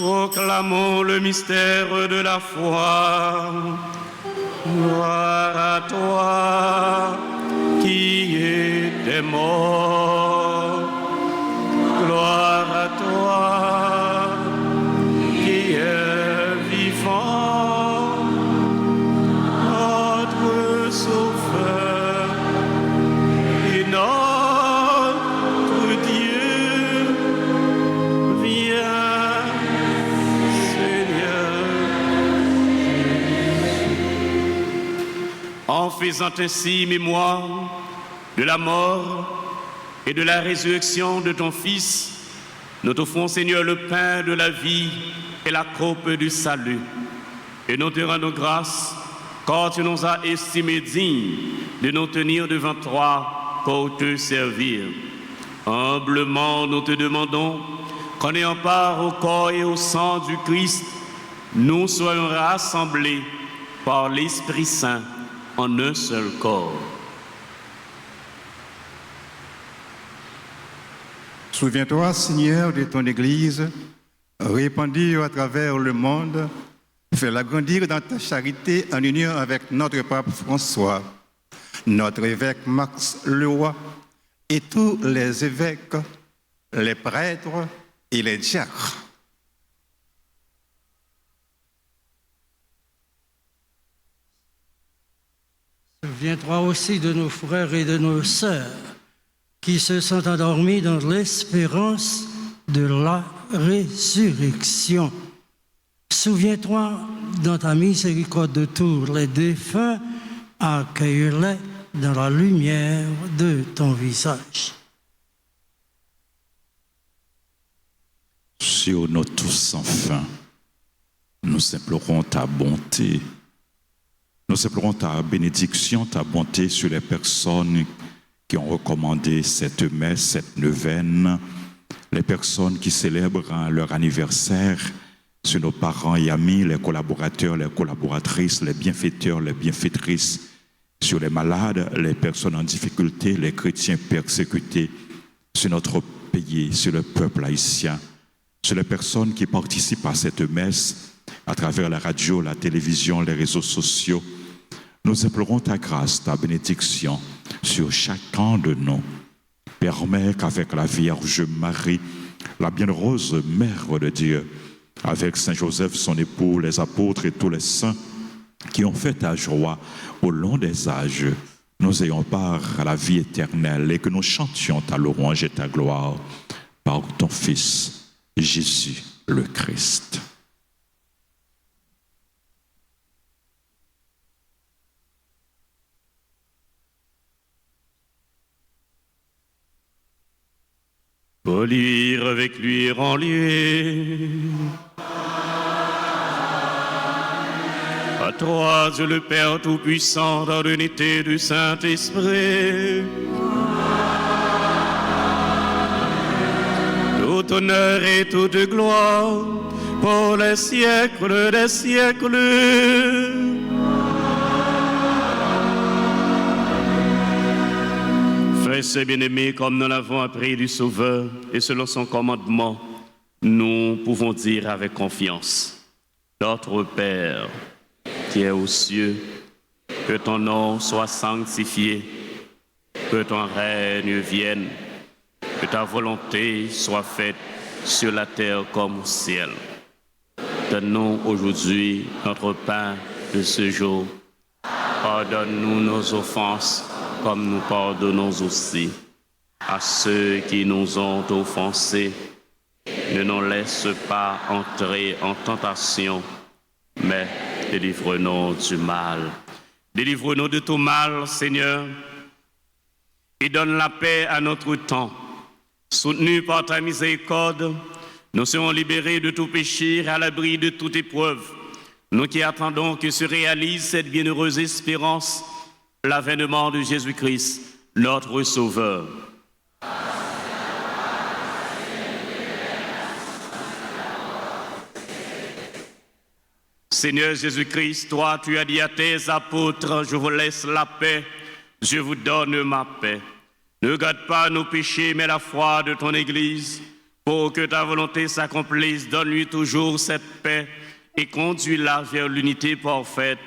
Proclamons le mystère de la foi. Gloire à toi qui étais mort. Gloire à toi qui es vivant. Notre Sauveur et notre Dieu, viens. En faisant ainsi mémoire de la mort et de la résurrection de ton Fils, nous t'offrons, Seigneur, le pain de la vie et la coupe du salut. Et nous te rendons grâce, car tu nous as estimés dignes de nous tenir devant toi pour te servir. Humblement, nous te demandons qu'en ayant part au corps et au sang du Christ, nous soyons rassemblés par l'Esprit Saint en un seul corps. Souviens-toi, Seigneur, de ton Église, répandue à travers le monde, fais-la grandir dans ta charité en union avec notre pape François, notre évêque Max Leroy et tous les évêques, les prêtres et les diacres. Souviens-toi aussi de nos frères et de nos sœurs qui se sont endormis dans l'espérance de la résurrection. Souviens-toi dans ta miséricorde de tous les défunts, accueille-les dans la lumière de ton visage. Sur nous tous sans fin, nous implorons ta bonté. Nous implorons ta bénédiction, ta bonté sur les personnes qui ont recommandé cette messe, cette neuvaine, les personnes qui célèbrent leur anniversaire, sur nos parents et amis, les collaborateurs, les collaboratrices, les bienfaiteurs, les bienfaitrices, sur les malades, les personnes en difficulté, les chrétiens persécutés, sur notre pays, sur le peuple haïtien, sur les personnes qui participent à cette messe à travers la radio, la télévision, les réseaux sociaux. Nous implorons ta grâce, ta bénédiction sur chacun de nous. Permets qu'avec la Vierge Marie, la bienheureuse Mère de Dieu, avec Saint Joseph, son époux, les apôtres et tous les saints qui ont fait ta joie au long des âges, nous ayons part à la vie éternelle et que nous chantions ta louange et ta gloire par ton Fils, Jésus le Christ. Pour lire avec lui, rends-lui. À toi, Dieu le Père Tout-Puissant, dans l'unité du Saint-Esprit. Tout honneur et toute gloire pour les siècles des siècles. Frères et bien-aimés, comme nous l'avons appris du Sauveur et selon son commandement, nous pouvons dire avec confiance: Notre Père, qui est aux cieux, que ton nom soit sanctifié, que ton règne vienne, Que ta volonté soit faite sur la terre comme au ciel. Donne-nous aujourd'hui notre pain de ce jour. Pardonne-nous nos offenses comme nous pardonnons aussi à ceux qui nous ont offensés. Ne nous laisse pas entrer en tentation, mais délivre-nous du mal. Délivre-nous de tout mal, Seigneur, et donne la paix à notre temps. Soutenus par ta miséricorde, nous serons libérés de tout péché et à l'abri de toute épreuve. Nous qui attendons que se réalise cette bienheureuse espérance, l'avènement de Jésus-Christ, notre Sauveur. Seigneur Jésus-Christ, toi, tu as dit à tes apôtres, je vous laisse la paix, je vous donne ma paix. Ne garde pas nos péchés, mais la foi de ton Église, pour que ta volonté s'accomplisse. Donne-lui toujours cette paix et conduis-la vers l'unité parfaite,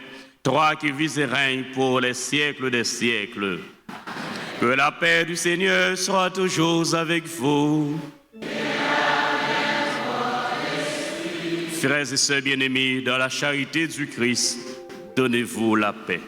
toi qui vis et règnes pour les siècles des siècles. Que la paix du Seigneur soit toujours avec vous. Frères et sœurs bien-aimés, dans la charité du Christ, donnez-vous la paix.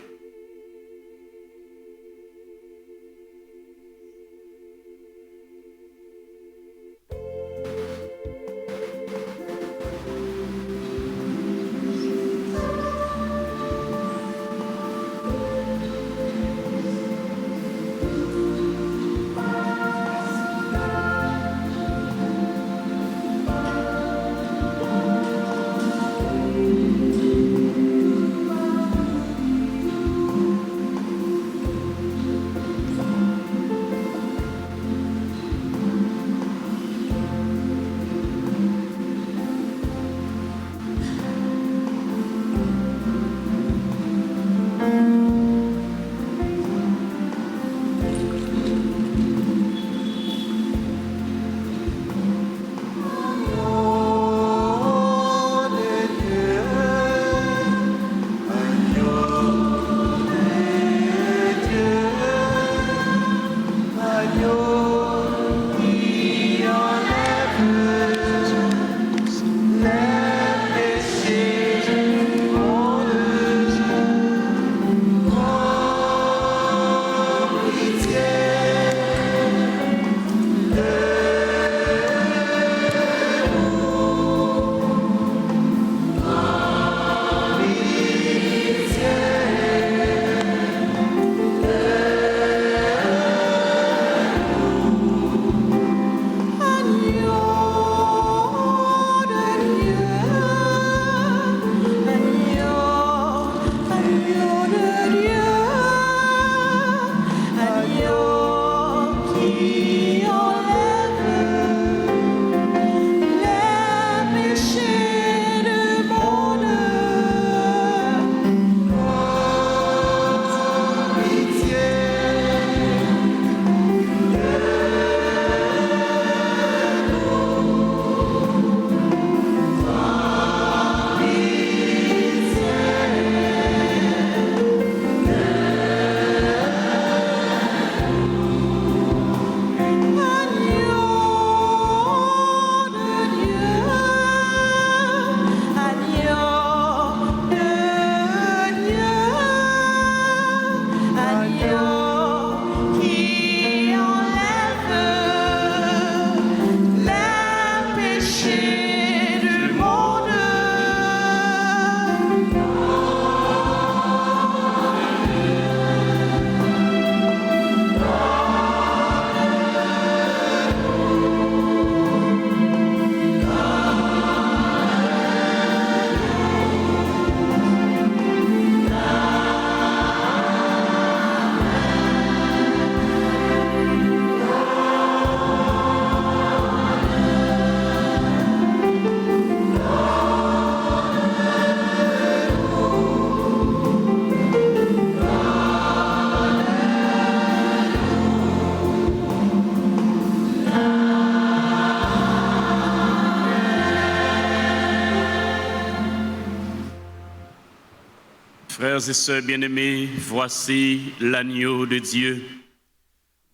Frères et sœurs bien-aimés, voici l'agneau de Dieu.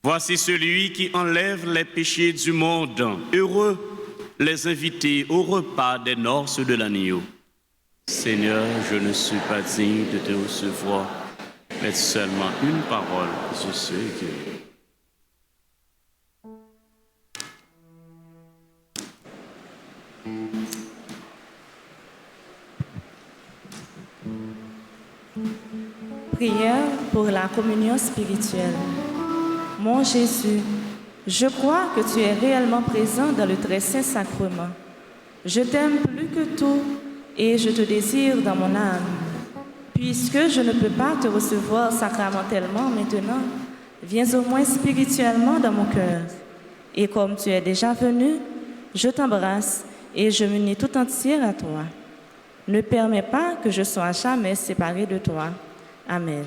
Voici celui qui enlève les péchés du monde. Heureux les invités au repas des noces de l'agneau. Seigneur, je ne suis pas digne de te recevoir, mais seulement une parole, je suis guéri. Prière pour la communion spirituelle. Mon Jésus, je crois que tu es réellement présent dans le très saint sacrement. Je t'aime plus que tout et je te désire dans mon âme. Puisque je ne peux pas te recevoir sacramentellement maintenant, viens au moins spirituellement dans mon cœur. Et comme tu es déjà venu, je t'embrasse et je m'unis tout entière à toi. Ne permets pas que je sois jamais séparée de toi. Amen.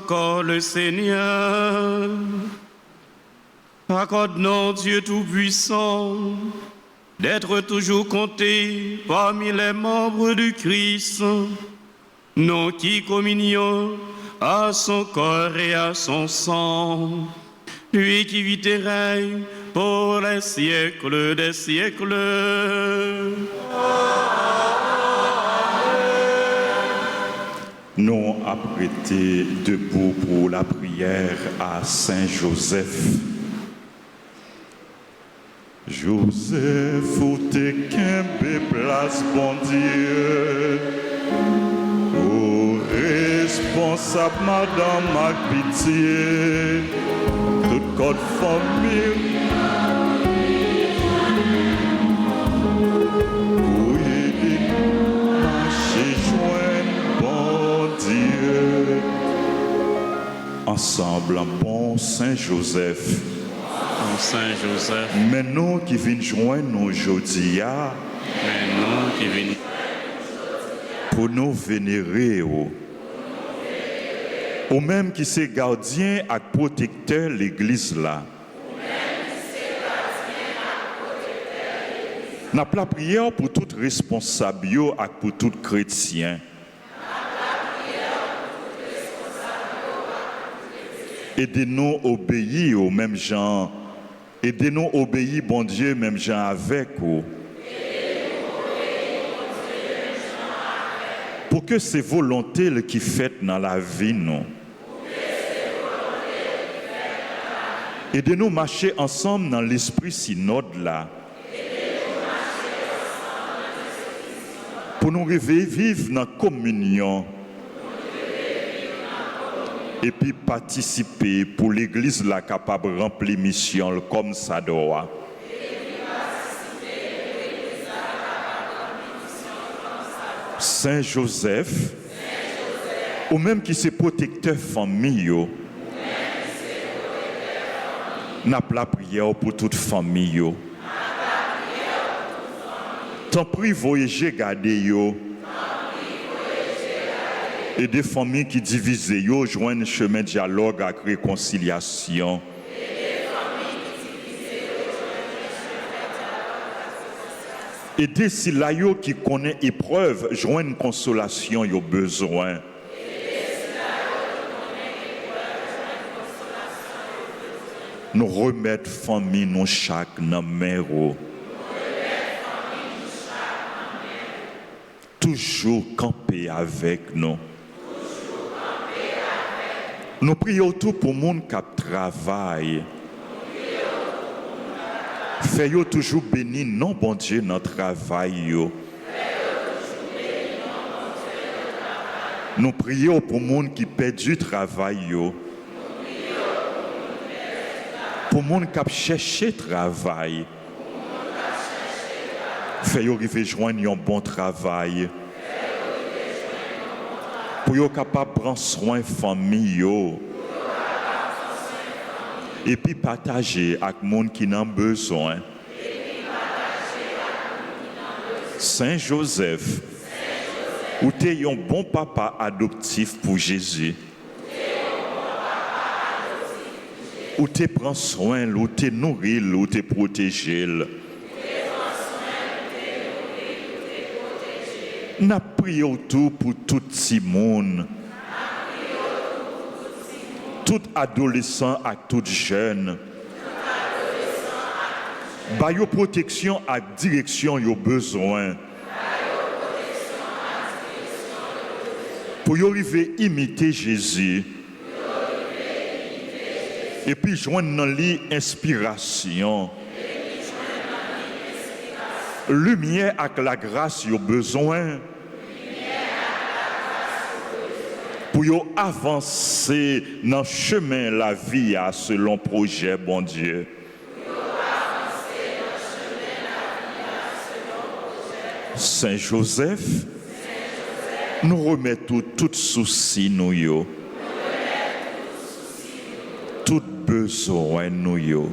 encore le Seigneur. Accorde-nous, Dieu Tout-Puissant, d'être toujours comptés parmi les membres du Christ, nous qui communions à son corps et à son sang, lui qui vit et règne pour les siècles des siècles. Nous apprêtés debout pour la prière à Saint Joseph. Joseph, où t'es qu'un place, bon Dieu. Ô responsable, madame, ma pitié, toute code famille. Pour aider, marcher, joindre, bon Dieu. Ensemble, bon Saint Joseph. Saint Joseph, mais nous qui venons joindre aujourd'hui, pour nous vénérer, ou même qui c'est gardien et protecteur l'église là. Nous avons la prière pour tout responsable et pour tout chrétien. Aidez-nous obéir aux mêmes gens. Aidez-nous obéir, bon Dieu, même gens avec vous. Pour que ces volontés qui faites dans la vie, nous. Aidez-nous marcher ensemble dans l'esprit synode là. Pour nous réveiller, vivre dans la communion. Et puis participer pour l'église là capable de remplir mission comme ça doit. Saint Joseph, ou même qui c'est protecteur famille, n'a pas la prière pour toute famille. Tant pis voyager garder yo. Et des familles qui divisent, yo joignent chemin de dialogue avec réconciliation. Et des silayos qui connaissent épreuve, joignent consolation, yo besoin. Nous remettre famille, nous chaque dans mère. Toujours camper avec nous. Nous prions tout pour le monde qui travaille. Fais-yo toujours béni, non bon Dieu, notre travail. Nous prions pour le monde qui perd du travail. Pour le monde qui a cherché travail. Fais-yo arriver joindre un bon travail. Pour être capable de prendre soin de la famille. Et puis partager avec les gens qui en ont besoin. Saint Joseph, où tu es un bon papa adoptif pour Jésus. Où tu prends soin, où tu nourris, où tu protèges. Nous prions tout pour tout le monde. Tout adolescent et tout jeune. Bayo protection et direction yo besoin. Pour y arriver à imiter Jésus. Et puis joindre dans l'inspiration. Lumière avec la grâce yo besoin. Pour y avancer dans le chemin la vie selon projet, bon Dieu. Saint Joseph, nous remettons tout souci nous yo. Tout besoin nous yo.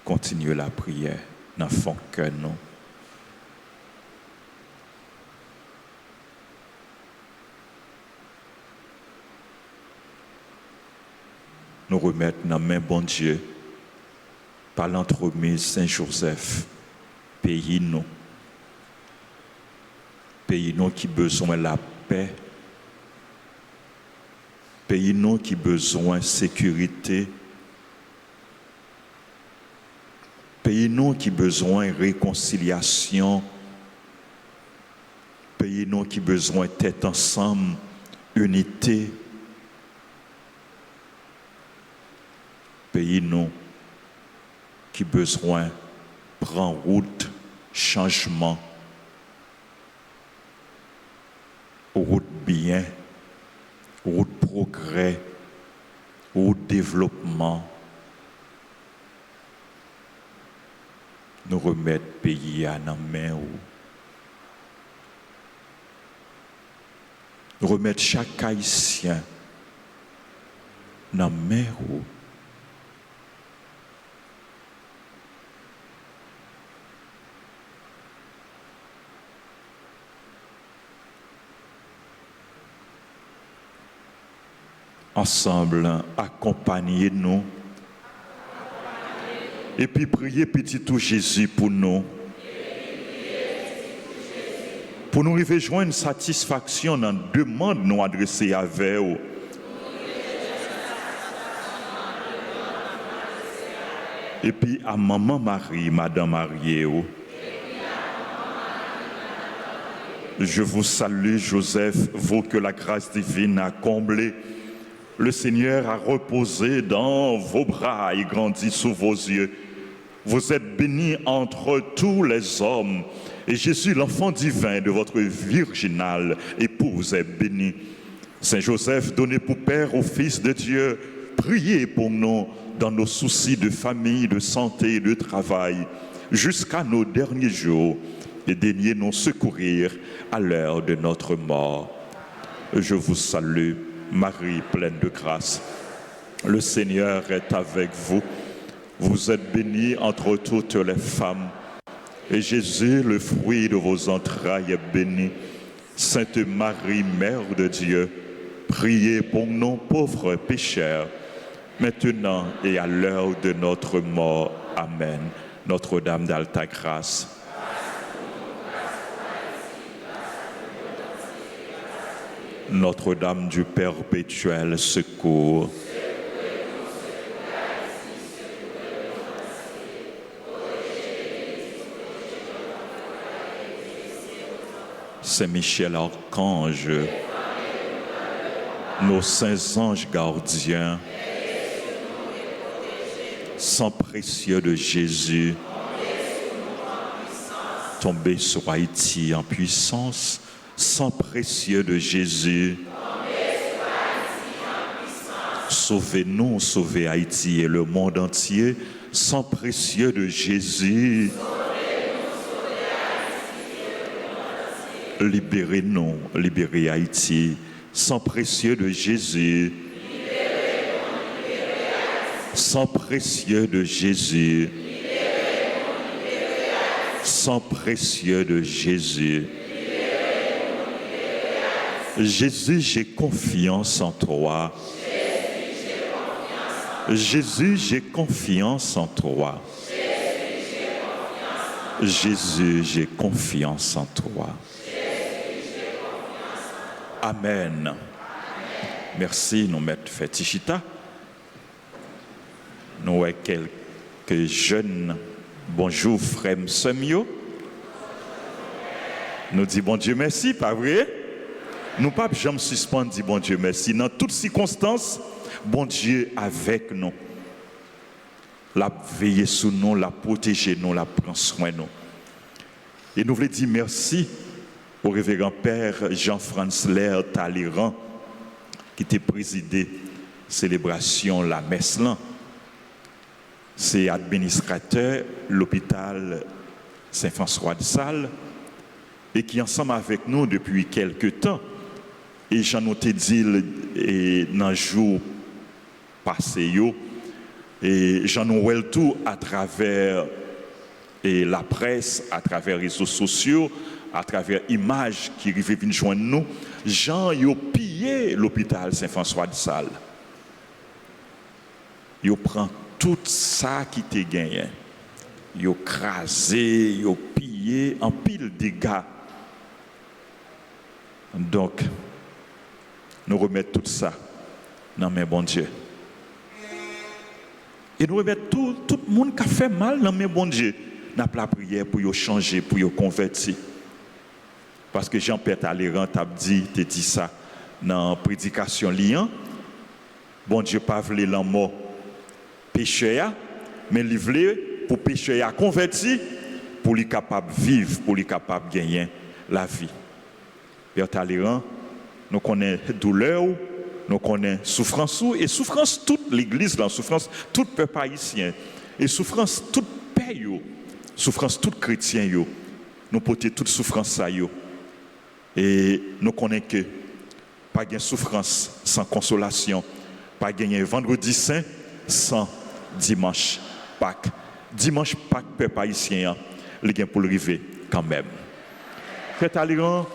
Continuez la prière dans le fond que nous. nous remettre dans la main bon Dieu par l'entremise Saint-Joseph, pays nous qui besoin de la paix, pays nous qui besoin de sécurité, pays nous qui besoin de réconciliation, pays nous qui besoin d'être ensemble, unité, pays nous qui besoin de prendre route, changement, route bien, route progrès, route développement. Nous remettre pays à la main. Nous remettre chaque Haïtien dans la main. Ensemble, accompagnez-nous. Et puis priez petit tout Jésus pour nous. Pour nous arriver à joindre une satisfaction dans la demande nous adressée avec vous. Et puis à Maman Marie, Madame Marie, je vous salue Joseph, vous que la grâce divine a comblé. Le Seigneur a reposé dans vos bras et grandi sous vos yeux. Vous êtes bénie entre tous les hommes. Et Jésus, l'enfant divin de votre virginale épouse, est béni. Saint Joseph, donné pour Père au Fils de Dieu, priez pour nous dans nos soucis de famille, de santé et de travail, jusqu'à nos derniers jours, et daignez nous secourir à l'heure de notre mort. Je vous salue, Marie pleine de grâce. Le Seigneur est avec vous. Vous êtes bénie entre toutes les femmes. Et Jésus, le fruit de vos entrailles, est béni. Sainte Marie, Mère de Dieu, priez pour nous pauvres pécheurs, maintenant et à l'heure de notre mort. Amen. Notre-Dame d'Alta Grâce. Notre-Dame du perpétuel secours. Saint Michel Archange, nos saints anges gardiens, sang précieux de Jésus, tombez sur Haïti en puissance, sang précieux de Jésus, sauvez-nous, sauvez Haïti et le monde entier, sang précieux de Jésus, libérez-nous, libérez Haïti, sang précieux de Jésus, sang précieux de Jésus, sang précieux de Jésus. Jésus, j'ai confiance en toi. Jésus, j'ai confiance en toi. Jésus, j'ai confiance en toi. Amen. Merci, nous mettons Fétichita. Nous avons quelques jeunes. Bonjour, frère Semio. Nous disons bon Dieu merci, pas vrai? Nous ne pouvons pas jamais suspendre, dire bon Dieu merci. Dans toutes circonstances, bon Dieu avec nous. La veiller sur nous, la protéger nous, la prendre soin de nous. Et nous voulons dire merci au révérend Père Jean-François Lair Talleyrand, qui était présidé célébration la messe là. C'est administrateur l'hôpital Saint-François de Sales et qui ensemble avec nous depuis quelque temps. Et j'en ai dit dans le jour passé, et j'en ai tout à travers la presse, à travers les réseaux sociaux, à travers images qui arrivent venir joindre nous. Jean a pillé l'hôpital Saint-François de Sales. yo prend tout ça qui te gagné. Yo crasé, yo pillé en pile dégâts. Donc, nous remettons tout ça dans mes bon Dieu. Et nous remettons tout le monde qui a fait mal dans mes bon Dieu. Nous avons la prière pour changer, pour convertir. Parce que Jean-Pierre Talleyrand t'a dit ça dans la prédication liant. Bon Dieu pas voulu la mort pécheur, mais il voulait pour pécheur converti, pour lui capable de vivre, pour lui capable de gagner la vie. Père Talleyrand, nous connaissons douleur, nous connaissons souffrance, et souffrance toute l'Église, la souffrance tout peuple haïtien, et souffrance toute paix, souffrance tout chrétien, nous portons toute souffrance ça. Et nous connaissons que pas de souffrance sans consolation, pas de vendredi saint sans dimanche Pâques. Dimanche Pâques, peuple haïtien, il y a pour le arriver quand même. Père Talleyrand,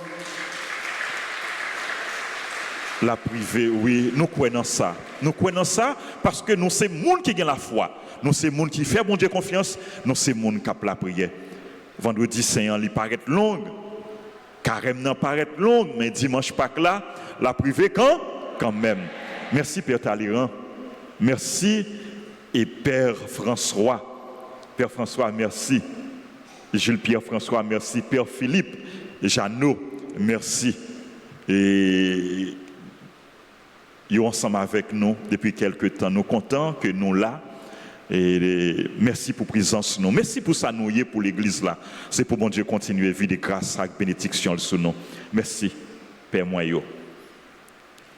la privée, oui, nous croyons ça. Nous croyons ça parce que nous sommes les gens qui ont la foi. Nous sommes les gens qui font bon Dieu confiance. Nous sommes les gens qui ont la prière. Vendredi saint, il paraît long. Carême n'en paraît long, mais dimanche Pâques là, la privée quand même. Merci Père Talleyrand. Merci et Père François. Père François, merci. Jules-Pierre François, merci. Père Philippe, Jeannot, merci. Et ils sont ensemble avec nous depuis quelques temps. Nous sommes contents que nous là. Et merci pour la présence. Merci pour ça, nous, pour l'église là. C'est pour bon Dieu continuer à vivre de grâce et bénédiction sur nous. Merci, Père Moyo.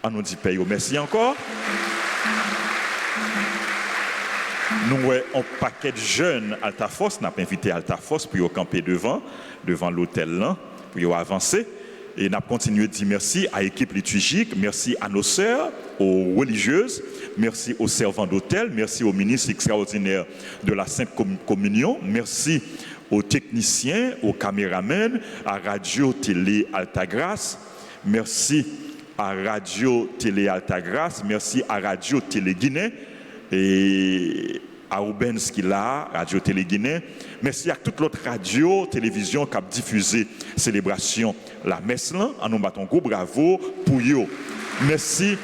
On nous dit Père, merci encore. Nous avons un paquet de jeunes Altafos. Nous avons invité Altafos pour camper devant l'hôtel là, pour avancer. Et nous avons continué de dire merci à l'équipe liturgique, merci à nos sœurs, aux religieuses, merci aux servants d'hôtel, merci aux ministres extraordinaires de la Sainte Communion, merci aux techniciens, aux caméramens, à Radio Télé Altagrace, merci à Radio Télé Altagrace, merci à Radio Télé Guinée et à Rubens qui là, Radio Télé Guinée. Merci à toute l'autre radio, télévision qui a diffusé célébration la messe là. En nous battons gros bravo pour eux. Merci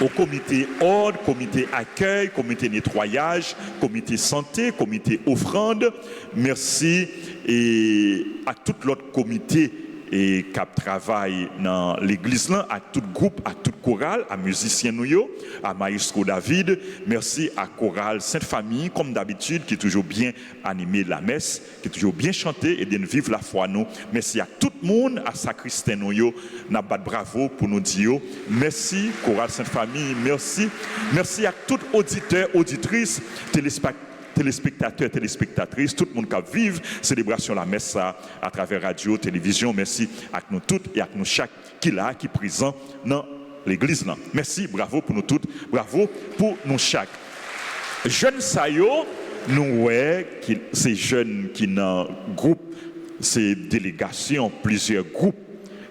au comité ordre, comité accueil, comité nettoyage, comité santé, comité offrande. Merci et à tout l'autre comité et qui travaille dans l'église là, à tout groupe, à toute chorale, à musiciens nous, à Maestro David. Merci à chorale Sainte Famille, comme d'habitude, qui est toujours bien animé la messe, qui est toujours bien chanté et de vivre la foi nous. Merci à tout le monde, à sacristain nous, n'a pas de bravo pour nous dire. Merci chorale Sainte Famille, merci. Merci à tout auditeur, auditrice, téléspectateurs, téléspectatrices, tout le monde qui vive célébration la messe à travers radio, télévision. Merci à nous toutes et à nous chaque qui là, qui est présent dans l'église là. Merci, bravo pour nous toutes, bravo pour nous chaque. Jeunes sayo, nous ces jeunes qui dans groupe, ces délégations, plusieurs groupes,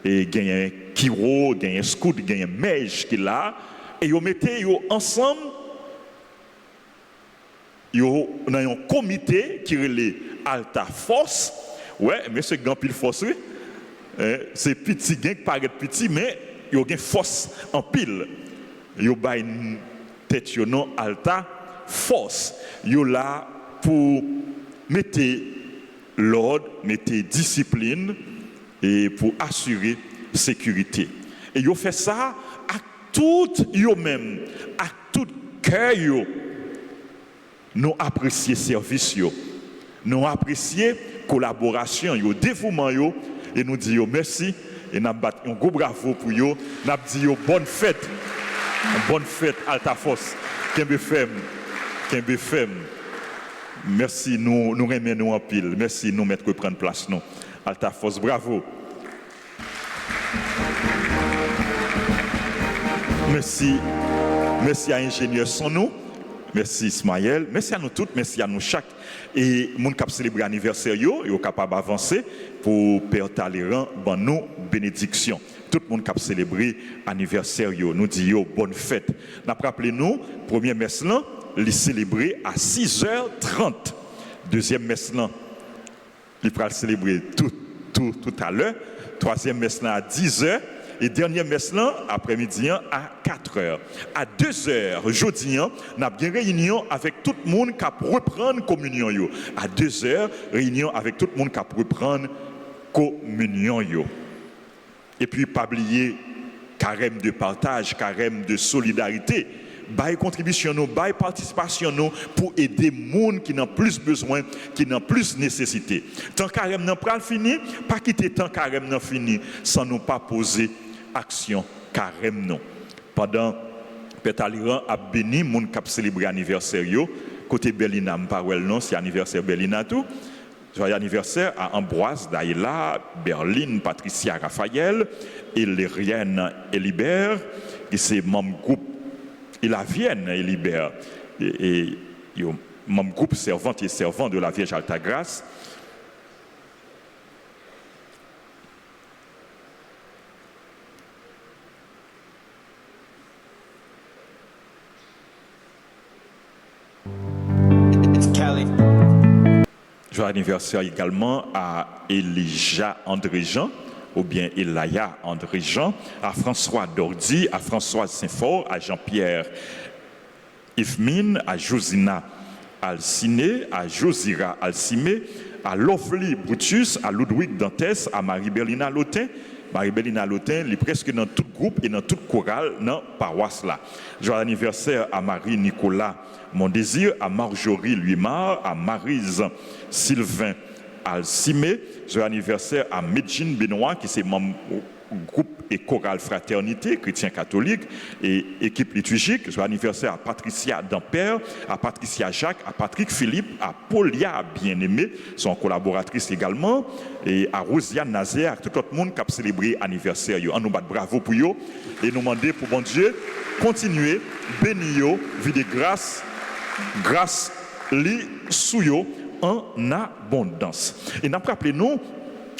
et il y a un kiro, il y a un scout, il y a un mèche qui là, et ils mettez ensemble. Ils ont un comité qui est Alta Force. Ouais, mais c'est grand pile force. C'est petit gain qui paraît petit, mais ils ont une force en pile. Ils ont une tête non Alta Force. Ils sont là pour mettre l'ordre, mettre discipline et pour assurer sécurité. Et ils ont fait ça à tout eux-mêmes, à tout cœur. Nous apprécions service, nous apprécions collaboration, le dévouement, et nous disons merci, et nous battons un gros bravo pour eux, nous disons bonne fête Altafos, Kembe Fem. Merci, nous remercions en pile, merci, nous mettre prendre place, nous. Altafos, bravo. Merci à l'ingénieur Sonou. Merci Ismaël, merci à nous toutes, merci à nous chaque. Et moun k'ap célébrer anniversaire yo capable d'avancer pour Père Talleyrand ban nous bénédiction. Tout le monde k'ap célébrer anniversaire yo, nous dit yo bonne fête. N'a rappelé nous première messe là les célébrer à 6h30. Deuxième messe là, il va le célébrer tout à l'heure. Troisième messe là à 10h. Et dernière messe là, après-midi à 4h. À 2h, jeudi, nous avons une réunion avec tout le monde qui reprendre la communion. À 2h, réunion avec tout le monde qui reprendre la communion. Et puis, pas oublier carême de partage, carême de solidarité. Bail contribution, bail participation pour aider les gens qui n'ont plus besoin, qui n'ont plus nécessité. Tant carême n'a pas fini, pas quitter tant carême n'a fini sans nous pas poser action carême non. Pendant Pétaliran a béni moun qui a célébré anniversaire côté Berlina m'parel non, c'est anniversaire Berlina tout. Joyeux anniversaire à Ambroise, Daïla, Berlin, Patricia Raphaël, Elérienne Elibert, qui c'est membre groupe la Vienne Elibert et membre groupe servante et servant de la Vierge Altagrace. Joyeux anniversaire également à Elijah André-Jean, ou bien Elaya André-Jean, à François Dordy, à François Saint-Fort, à Jean-Pierre Yvemine, à Josina Alciné, à Josira Alcimé, à Lovely Brutus, à Ludwig Dantes, à Marie-Bélina Lotin. Marie-Bélina Lotin, elle est presque dans tout groupe et dans toute chorale dans la paroisse là. Joyeux anniversaire à Marie-Nicolas Mondésir, à Marjorie Luimar, à Maryse Sylvain Alcimé. Joyeux anniversaire à Medjine Benoît, qui est membre groupe et chorale fraternité, chrétien catholique et équipe liturgique. Joyeux anniversaire à Patricia Dampère, à Patricia Jacques, à Patrick Philippe, à Paulia Bien-Aimé, son collaboratrice également, et à Rosiane Nazaire, à tout le monde qui a célébré l'anniversaire. On nous bat bravo pour eux et nous demander pour bon Dieu continuer, bénir, vider grâce li sous yo en abondance. Et nous rappelons nous,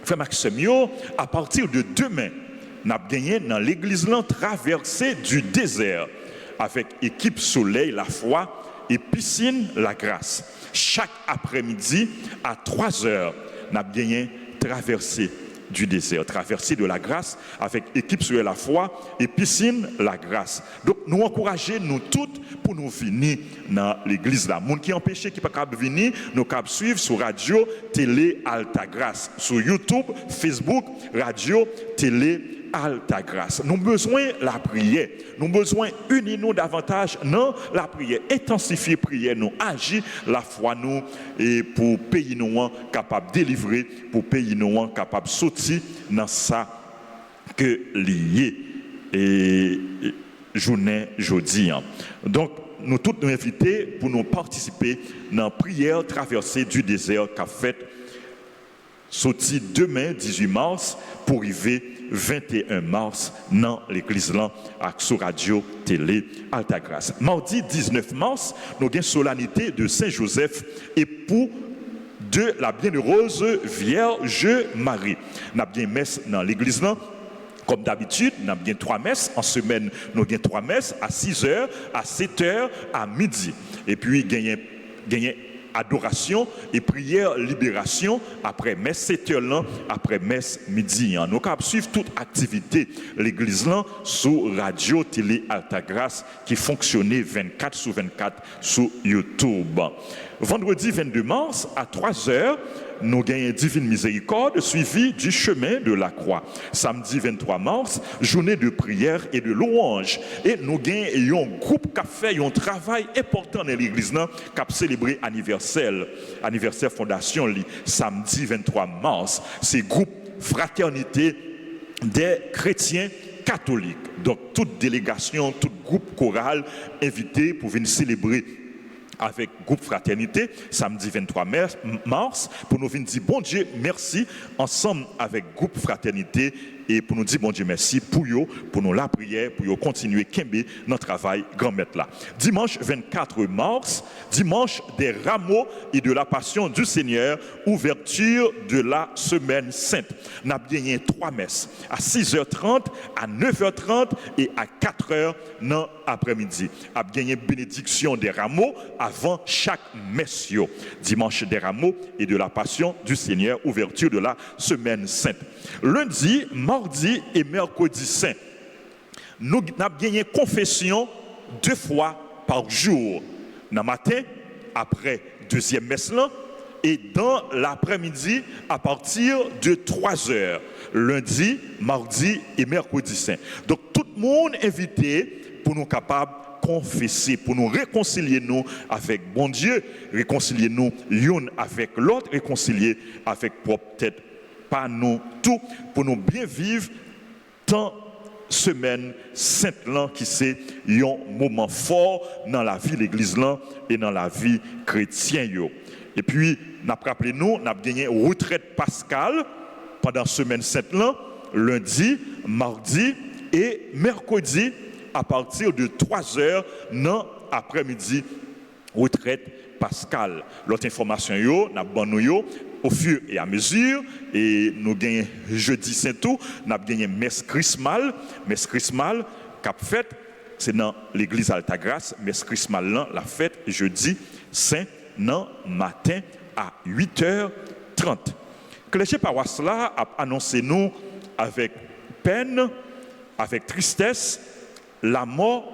frère Maxime, à partir de demain, nous avons gagné dans l'église traversée du désert avec équipe Soleil, la foi et piscine, la grâce. Chaque après-midi à 3h, nous avons gagné traversée du désert, traversée de la grâce avec équipe Soleil, la foi et piscine, la grâce. Donc nous encourageons nous toutes pour nous venir dans l'église là. Les gens qui empêchent qui ne peuvent pas venir, nous pouvons suivre sur radio, télé, Altagrace, sur YouTube, Facebook, radio, télé, Altagrace. Nous avons besoin de la prière. Nous avons besoin d'unir nous davantage dans la prière. Intensifier la prière, nous agir la foi nous et pour pays nous capable de délivrer, pour pays nous capable de sortir dans ça que lié et journée jeudi. Donc nous tous nous inviter pour nous participer dans la prière traversée du désert qu'a fait sorti demain 18 mars pour arriver 21 mars dans l'église là sur radio télé Altagrace. Mardi 19 mars, nous avons une solennité de Saint-Joseph époux de la bienheureuse Vierge Marie. Nous avons une messe dans l'église là. Comme d'habitude, nous avons 3 messes. En semaine, nous avons 3 messes à 6h, à 7h, à midi. Et puis, gagner adoration et prière libération après messe 7h là, après messe midi. Nous pouvons suivre toute activité l'église là sur radio télé Altagrace qui fonctionnait 24/24 sur YouTube. Vendredi 22 mars à 3h, nous gagnons Divine Miséricorde suivi du chemin de la croix. Samedi 23 mars, journée de prière et de louange. Et nous gagnons un groupe qui a fait un travail important dans l'église qui a célébré anniversaire fondation samedi 23 mars. C'est groupe fraternité des chrétiens catholiques. Donc toute délégation, tout groupe choral invité pour venir célébrer avec groupe fraternité samedi 23 mars pour nous venir dire bon Dieu merci ensemble avec groupe fraternité et pour nous dire bon Dieu merci pour eux, pour nous la prière, pour eux continuer kembe notre travail grand maître là. Dimanche 24 mars, dimanche des rameaux et de la passion du Seigneur, ouverture de la semaine sainte. Nous avons gagné 3 messes à 6h30, à 9h30 et à 4h dans l'après-midi. Nous avons gagné bénédiction des rameaux avant chaque messe. Dimanche des rameaux et de la passion du Seigneur, ouverture de la semaine sainte. Lundi, mardi et mercredi saint, nous avons gagné confession 2 fois par jour. Dans le matin, après deuxième messe là, et dans l'après-midi à partir de 3h. Lundi, mardi et mercredi saint. Donc tout le monde invité pour nous capables confesser, pour nous réconcilier nous avec bon Dieu, réconcilier nous l'un avec l'autre, réconcilier avec propre tête, pas nous tout, pour nous bien vivre tant semaine sainte là qui c'est un moment fort dans la vie de l'église là et dans la vie chrétienne. Et puis, nous avons rappelé nous, nous avons gagné retraite pascale pendant semaine sainte là, lundi, mardi et mercredi à partir de 3h dans l'après-midi, retraite pascale. L'autre information, nous avons au fur et à mesure, et nous gagnons jeudi Saint-Tout, nous avons gagné messe chrismale cap fête, c'est dans l'église Altagrace, messe chrismale là, la fête jeudi Saint dans matin à 8h30. Clergé paroisse là a annoncé nous avec peine, avec tristesse, la mort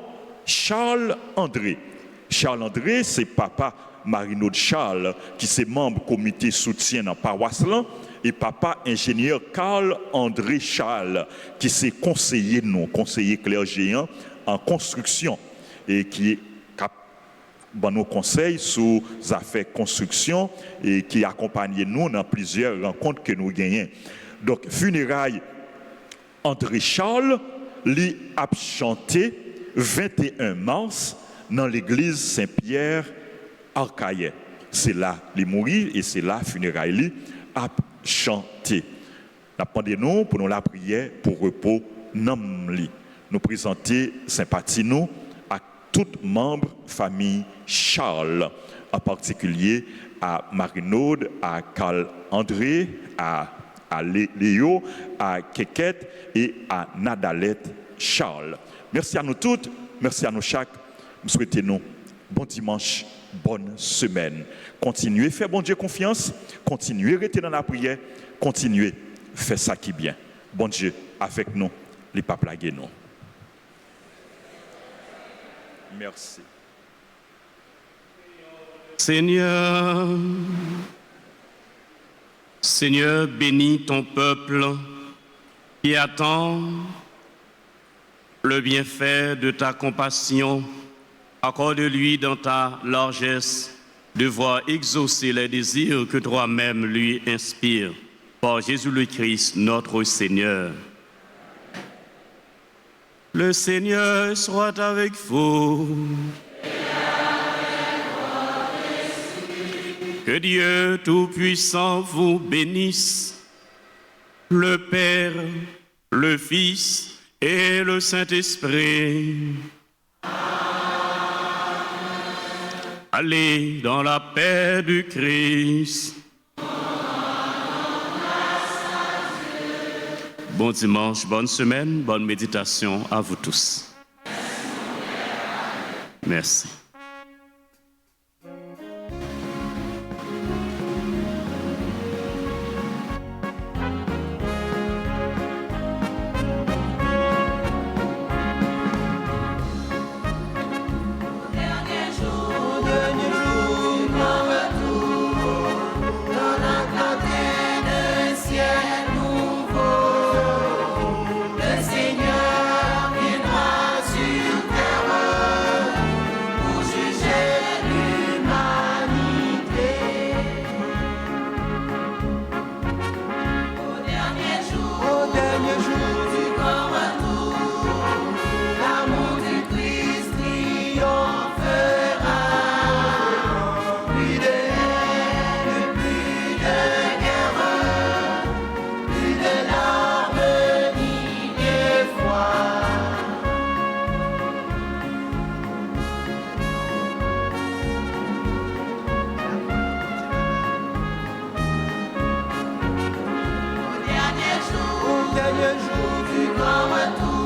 Charles André. Charles André, c'est papa Marino de Charles, qui est membre comité soutien dans la paroisse là, et papa ingénieur Carl André Charles, qui est conseiller clergéen en construction, et qui est nos conseils sur les affaires construction, et qui accompagne nous dans plusieurs rencontres que nous gagnons. Donc, funérailles André Charles, lui a chanté 21 mars dans l'église Saint-Pierre Arcaïen. C'est là il mourit et c'est là funérailles a chanté. Nous demandons pour nous la prière pour repos nom li. Nous présenter sympathie nous à tout membre famille Charles, en particulier à Marie-Naude, à Carl André, à Léo, à Kékette et à Nadalette Charles. Merci à nous toutes, merci à nous chaque. Nous souhaitons nous bon dimanche, bonne semaine. Continuez, faire bon Dieu confiance, continuez, rester dans la prière, continuez, faire ça qui est bien. Bon Dieu, avec nous, les pas plaguer nous. Merci. Seigneur, bénis ton peuple qui attend le bienfait de ta compassion. Accorde-lui dans ta largesse de voir exaucer les désirs que toi-même lui inspires. Par Jésus le Christ, notre Seigneur. Le Seigneur soit avec vous. Que Dieu Tout-Puissant vous bénisse, le Père, le Fils et le Saint-Esprit. Allez dans la paix du Christ. Bon dimanche, bonne semaine, bonne méditation à vous tous. Merci. Le Seigneur viendra sur terre. premier jour du grand retour.